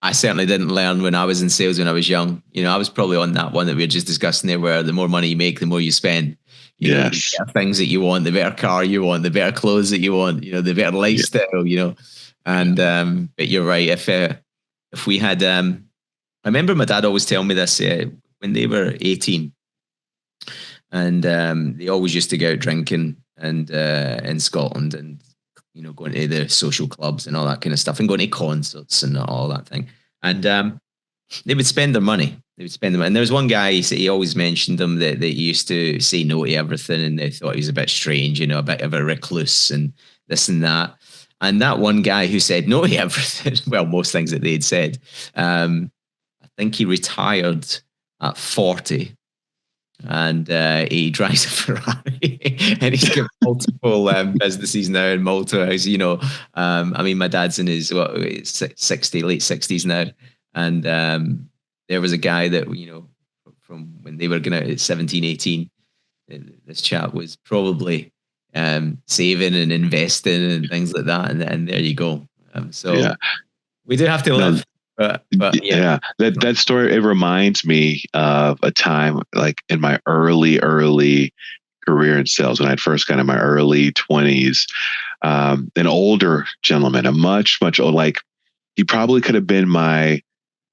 I certainly didn't learn when I was in sales when I was young. I was probably on that one that we were just discussing there, where the more money you make, the more you spend. The better things that you want, the better car you want, the better clothes that you want, the better lifestyle, And but you're right. If we had, I remember my dad always telling me this when they were 18, and they always used to go out drinking and in Scotland and going to the social clubs and all that kind of stuff and going to concerts and all that thing. And they would spend their money. And there was one guy, he always mentioned them that he used to say no to everything, and they thought he was a bit strange, a bit of a recluse and this and that. And that one guy who said no to everything, well, most things that they'd said, I think he retired at 40. And he drives a Ferrari, and he's got multiple businesses now in Malta. My dad's in his 60, late 60s now, and there was a guy that from when they were going out at 17, 18. This chap was probably saving and investing and things like that, and there you go. We do have to live. But that story, it reminds me of a time like in my early career in sales when I first got in my early 20s. An older gentleman, a much older, like he probably could have been my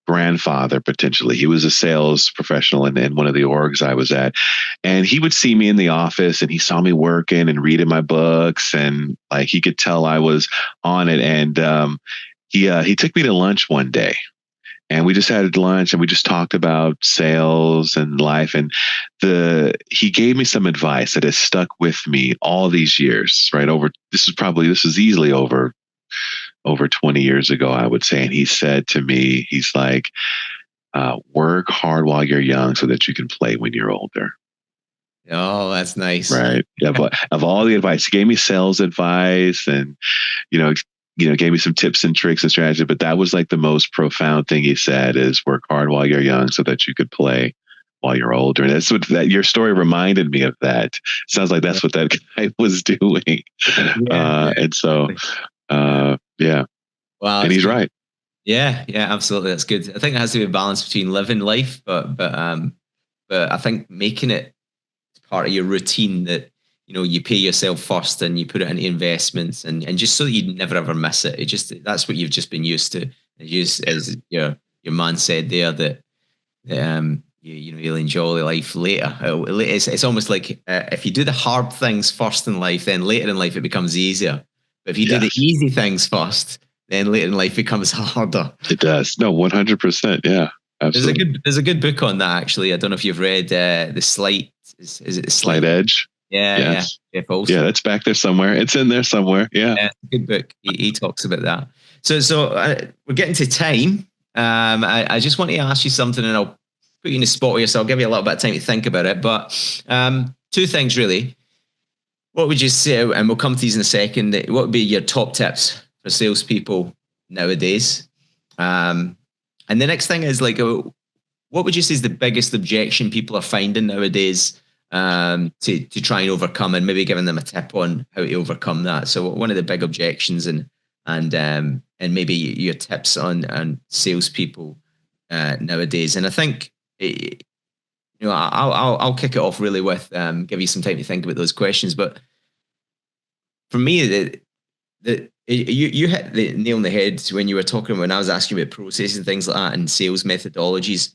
grandfather potentially. He was a sales professional in one of the orgs I was at, and he would see me in the office and he saw me working and reading my books, and like he could tell I was on it. And he took me to lunch one day, and we just had lunch and we just talked about sales and life. And he gave me some advice that has stuck with me all these years, right? This is easily over 20 years ago, I would say. And he said to me, he's like, work hard while you're young so that you can play when you're older. Oh, that's nice. Right. Yeah. But of all the advice, he gave me sales advice and, gave me some tips and tricks and strategies, but that was like the most profound thing he said is work hard while you're young so that you could play while you're older. And that's what your story reminded me of that. Sounds like that's what that guy was doing. And so, yeah. Wow. And he's right. Yeah, absolutely. That's good. I think it has to be a balance between living life, but I think making it part of your routine that, you pay yourself first and you put it into investments and just so that you never ever miss it. That's what you've just been used to. As your man said there that you'll enjoy life later. It's almost like if you do the hard things first in life, then later in life it becomes easier. But if you do the easy things first, then later in life becomes harder. It does. No, 100%. Yeah, absolutely. There's a good book on that, actually. I don't know if you've read The Slight. Is it The Slight Edge? Yeah. Yeah, that's back there somewhere. It's in there somewhere. Yeah, good book. He talks about that. So we're getting to time. I just want to ask you something, and I'll put you in the spot here, so I'll give you a little bit of time to think about it. But two things really. What would you say, and we'll come to these in a second, what would be your top tips for salespeople nowadays? And the next thing is like, what would you say is the biggest objection people are finding nowadays to try and overcome, and maybe giving them a tip on how to overcome that? So one of the big objections and maybe your tips on salespeople nowadays. And I think, I'll kick it off really with give you some time to think about those questions. But for me, you hit the nail on the head when you were talking, when I was asking about processes and things like that and sales methodologies.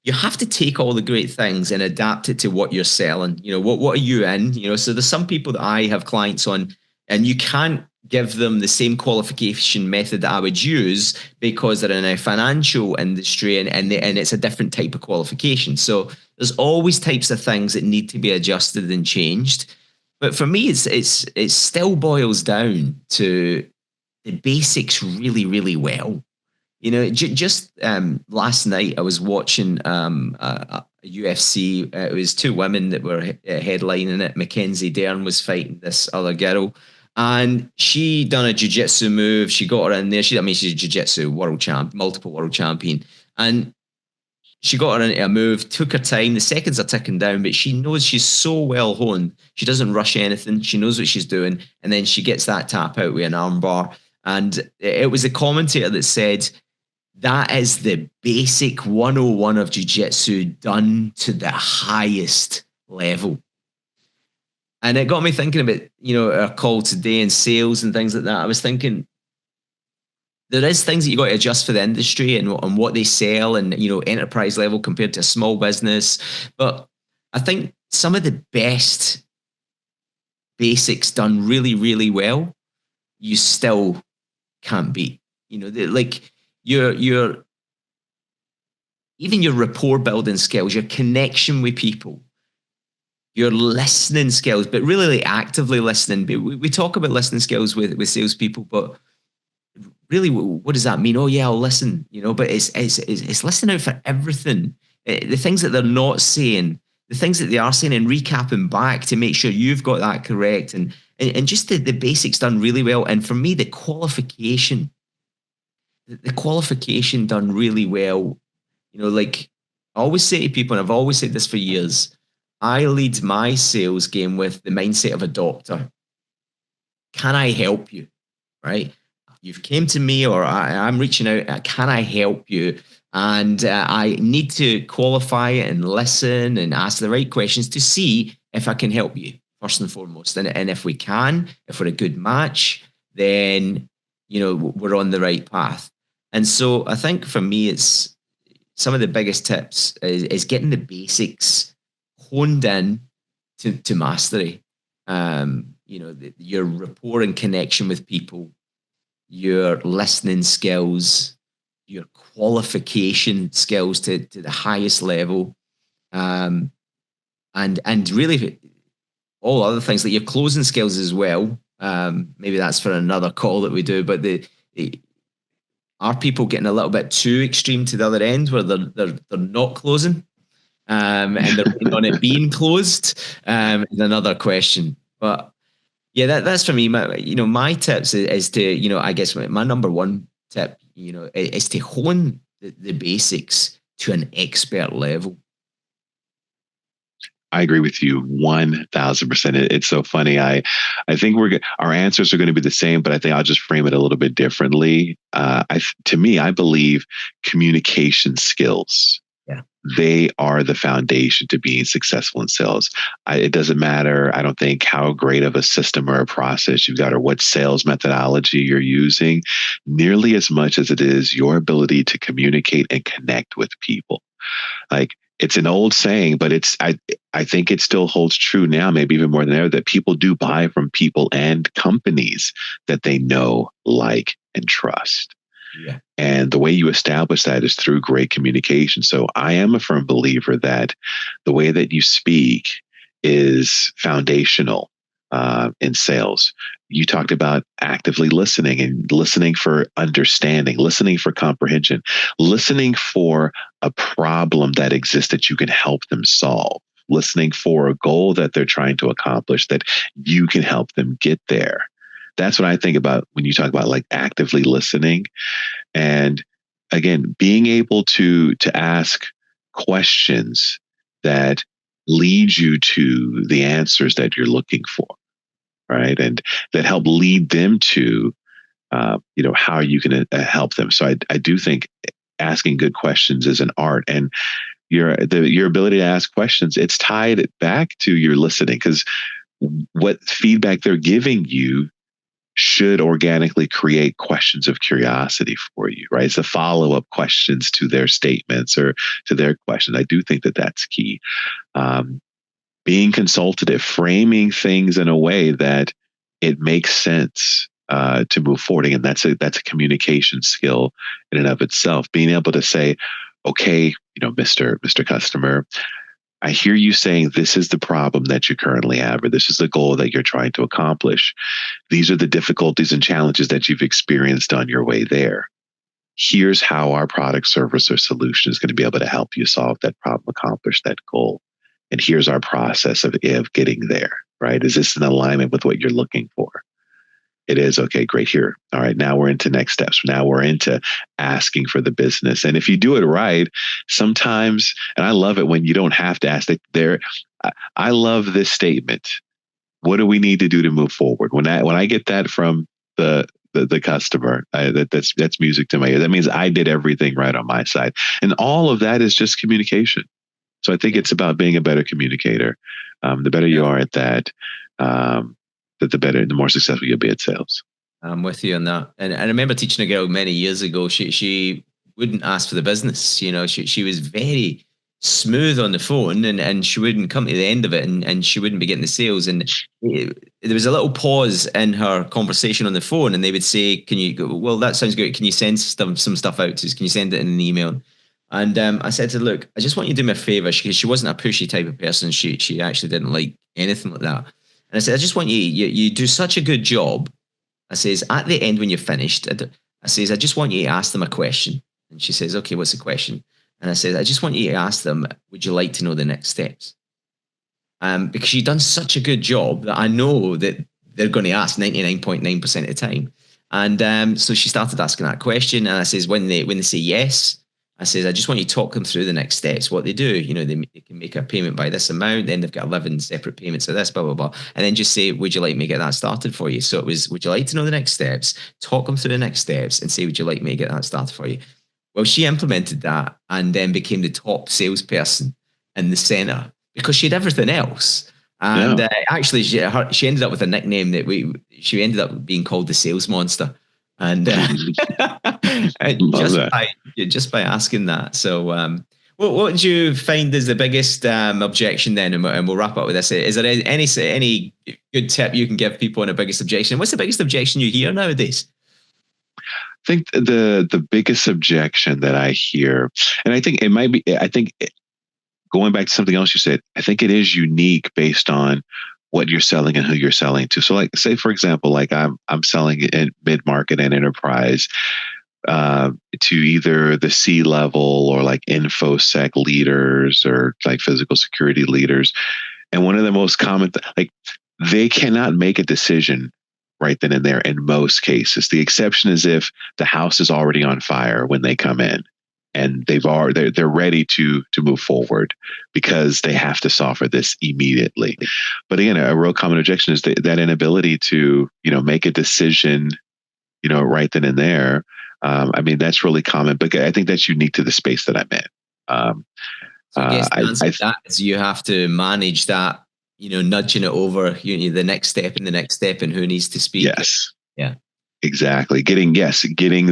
you have to take all the great things and adapt it to what you're selling. What are you in? So there's some people that I have clients on, and you can't give them the same qualification method that I would use because they're in a financial industry, and it's a different type of qualification. So there's always types of things that need to be adjusted and changed. But for me, it still boils down to the basics really, really well. Just last night I was watching a UFC. It was two women that were headlining it. Mackenzie Dern was fighting this other girl, and she done a jiu-jitsu move. She got her in there. She's a jiu-jitsu world champ, multiple world champion, and she got her into a move. Took her time. The seconds are ticking down, but she knows she's so well honed. She doesn't rush anything. She knows what she's doing, and then she gets that tap out with an armbar. And it was a commentator that said, that is the basic 101 of jiu-jitsu done to the highest level. And it got me thinking about, our call today and sales and things like that. I was thinking, there is things that you got to adjust for the industry and what they sell and, enterprise level compared to a small business. But I think some of the best basics done really, really well, you still can't beat. Like your even your rapport building skills, your connection with people, your listening skills, but really like actively listening. We talk about listening skills with salespeople, but really, what does that mean? Oh yeah, I'll listen, but it's listening out for everything. The things that they're not saying, the things that they are saying, and recapping back to make sure you've got that correct, and just the basics done really well. And for me, the qualification done really well. Like I always say to people, and I've always said this for years, I lead my sales game with the mindset of a doctor. Can I help you? Right? You've came to me, or I'm reaching out. Can I help you? And I need to qualify it and listen and ask the right questions to see if I can help you, first and foremost. And if we can, if we're a good match, then, we're on the right path. And so I think for me, it's some of the biggest tips is getting the basics honed in to mastery. Your rapport and connection with people, your listening skills, your qualification skills to the highest level, and really all other things, like your closing skills as well. Maybe that's for another call that we do, but are people getting a little bit too extreme to the other end where they're not closing, and they're waiting on it being closed? Is another question. But yeah, that's for me. My tips is to, I guess my number one tip, is to hone the basics to an expert level. I agree with you 1000%. It's so funny. I think our answers are going to be the same, but I think I'll just frame it a little bit differently. To me, I believe communication skills. Yeah. They are the foundation to being successful in sales. It doesn't matter, I don't think, how great of a system or a process you've got or what sales methodology you're using, nearly as much as it is your ability to communicate and connect with people. Like, it's an old saying, but I think it still holds true now, maybe even more than ever, that people do buy from people and companies that they know, like, and trust. Yeah. And the way you establish that is through great communication. So I am a firm believer that the way that you speak is foundational in sales. You talked about actively listening and listening for understanding, listening for comprehension, listening for a problem that exists that you can help them solve, listening for a goal that they're trying to accomplish that you can help them get there. That's what I think about when you talk about like actively listening. And again, being able to ask questions that lead you to the answers that you're looking for, right? And that help lead them to, how you can help them. So I do think asking good questions is an art, and your ability to ask questions, it's tied back to your listening, because what feedback they're giving you should organically create questions of curiosity for you, right? It's the follow-up questions to their statements or to their questions. I do think that that's key. Being consultative, framing things in a way that it makes sense to move forward. And that's a communication skill in and of itself. Being able to say, okay, Mr. Customer, I hear you saying this is the problem that you currently have, or this is the goal that you're trying to accomplish. These are the difficulties and challenges that you've experienced on your way there. Here's how our product, service, or solution is going to be able to help you solve that problem, accomplish that goal. And here's our process of getting there, right? Is this in alignment with what you're looking for? It is. Okay, great. Here. All right. Now we're into next steps. Now we're into asking for the business. And if you do it right, sometimes, and I love it when you don't have to ask there. I love this statement. What do we need to do to move forward? When I get that from the customer, that's music to my ear. That means I did everything right on my side. And all of that is just communication. So I think it's about being a better communicator. The better you are at that, the more successful you'll be at sales. I'm with you on that. And I remember teaching a girl many years ago. She wouldn't ask for the business. She was very smooth on the phone, and she wouldn't come to the end of it, and she wouldn't be getting the sales. And there was a little pause in her conversation on the phone, and they would say, "Can you go? Well, that sounds good. Can you send some stuff out to us? Can you send it in an email?" And I said to her, "Look, I just want you to do me a favor." She wasn't a pushy type of person. She actually didn't like anything like that. And I said, "I just want you do such a good job." I says, "At the end when you're finished, I says, I just want you to ask them a question." And she says, "Okay, what's the question?" And I said, "I just want you to ask them, would you like to know the next steps?" Because she'd done such a good job that I know that they're going to ask 99.9% of the time. And so she started asking that question. And I says, when they say yes, I says, "I just want you to talk them through the next steps, what they do. They can make a payment by this amount, then they've got 11 separate payments of this, blah, blah, blah. And then just say, would you like me to get that started for you?" So it was, would you like to know the next steps? Talk them through the next steps and say, would you like me to get that started for you? Well, she implemented that and then became the top salesperson in the center because she had everything else. And actually, she ended up with a nickname that she ended up being called the sales monster. And just by asking that. So what did you find is the biggest objection then? And we'll wrap up with this. Is there any good tip you can give people on the biggest objection? What's the biggest objection you hear nowadays? I think the biggest objection that I hear, and I think it might be, going back to something else you said, I think it is unique based on what you're selling and who you're selling to. So like, say, for example, like I'm selling in mid-market and enterprise to either the C-level or like InfoSec leaders or like physical security leaders. And one of the most common, like they cannot make a decision right then and there in most cases. The exception is if the house is already on fire when they come in and they're ready to move forward because they have to solve for this immediately. But again, a real common objection is that inability to, make a decision, right then and there. I mean, that's really common, but I think that's unique to the space that I'm in. So I guess the answer to that is you have to manage that, nudging it over, the next step and the next step and who needs to speak. Yes. Yeah. Exactly. Getting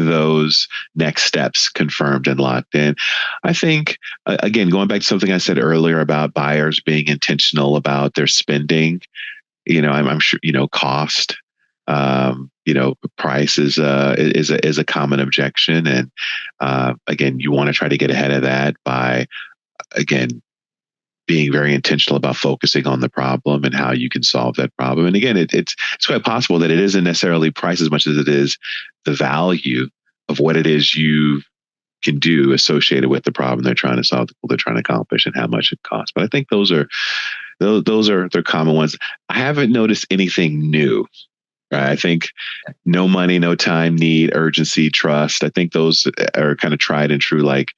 those next steps confirmed and locked in. I think, again, going back to something I said earlier about buyers being intentional about their spending, I'm sure, cost, price is a common objection. And again, you want to try to get ahead of that by, again, being very intentional about focusing on the problem and how you can solve that problem. And again, it's quite possible that it isn't necessarily price as much as it is the value of what it is you can do associated with the problem they're trying to solve, the goal they're trying to accomplish, and how much it costs. But I think those are they're common ones. I haven't noticed anything new. Right? I think no money, no time, need, urgency, trust. I think those are kind of tried and true, like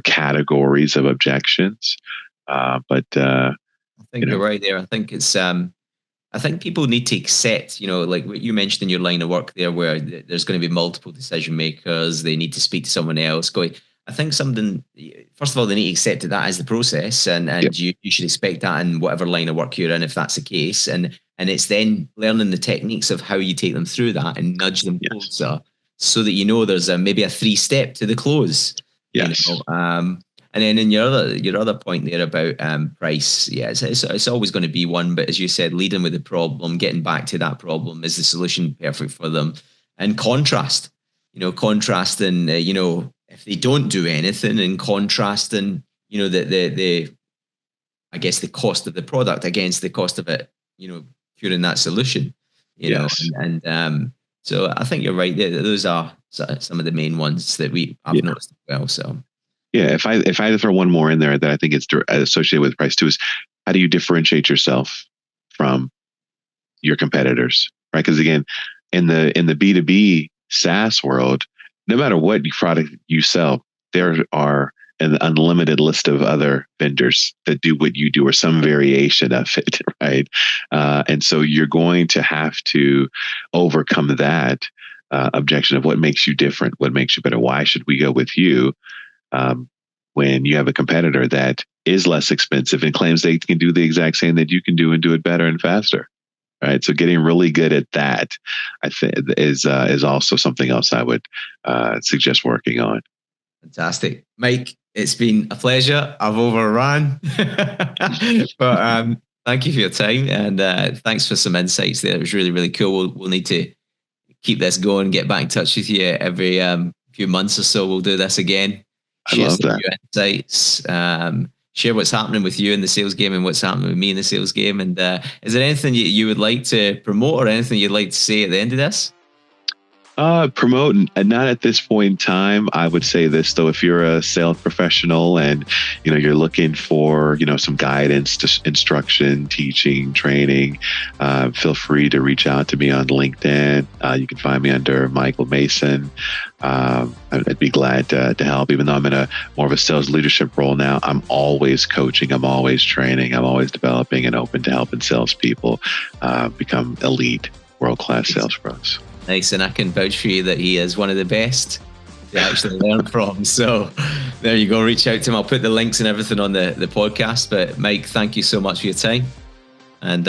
categories of objections. But I think you're right there. I think it's I think people need to accept, like what you mentioned in your line of work there, where there's going to be multiple decision makers. They need to speak to someone else. I think first of all, they need to accept that is the process, and you should expect that in whatever line of work you're in, if that's the case. And And it's then learning the techniques of how you take them through that and nudge them closer, so that there's maybe a 3-step to the close. Yes. And then in your other point there about price, it's always going to be one. But as you said, leading with the problem, getting back to that problem, is the solution perfect for them? And contrasting, if they don't do anything, and contrasting, the I guess the cost of the product against the cost of it, curing that solution, so I think you're right. Those are some of the main ones that I've noticed as well. So if I had to throw one more in there that I think it's associated with price too, is how do you differentiate yourself from your competitors, right? Because again, in the B2B SaaS world, no matter what product you sell, there are an unlimited list of other vendors that do what you do, or some variation of it, right? And so you're going to have to overcome that objection of what makes you different, what makes you better. Why should we go with you when you have a competitor that is less expensive and claims they can do the exact same that you can do and do it better and faster, right? So getting really good at that, I think, is also something else I would suggest working on. Fantastic, Mike. It's been a pleasure. I've overrun, but thank you for your time, and thanks for some insights there. It was really, really cool. We'll need to keep this going, get back in touch with you every few months or so. We'll do this again. Share some new insights. Share what's happening with you in the sales game and what's happening with me in the sales game. And is there anything you would like to promote, or anything you'd like to say at the end of this? Promote, not at this point in time. I would say this though: if you're a sales professional and you're looking for some guidance, instruction, teaching, training, feel free to reach out to me on LinkedIn. You can find me under Michael Mason. I'd be glad to help. Even though I'm in more of a sales leadership role now, I'm always coaching, I'm always training, I'm always developing, and open to helping salespeople become elite, world-class sales pros. Nice, and I can vouch for you that he is one of the best to actually learn from. So there you go. Reach out to him. I'll put the links and everything on the podcast. But Mike, thank you so much for your time. And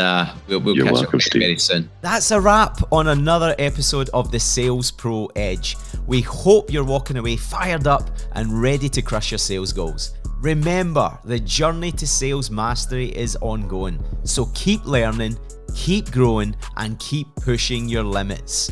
we'll catch up very soon. That's a wrap on another episode of the Sales Pro Edge. We hope you're walking away fired up and ready to crush your sales goals. Remember, the journey to sales mastery is ongoing. So keep learning, keep growing, and keep pushing your limits.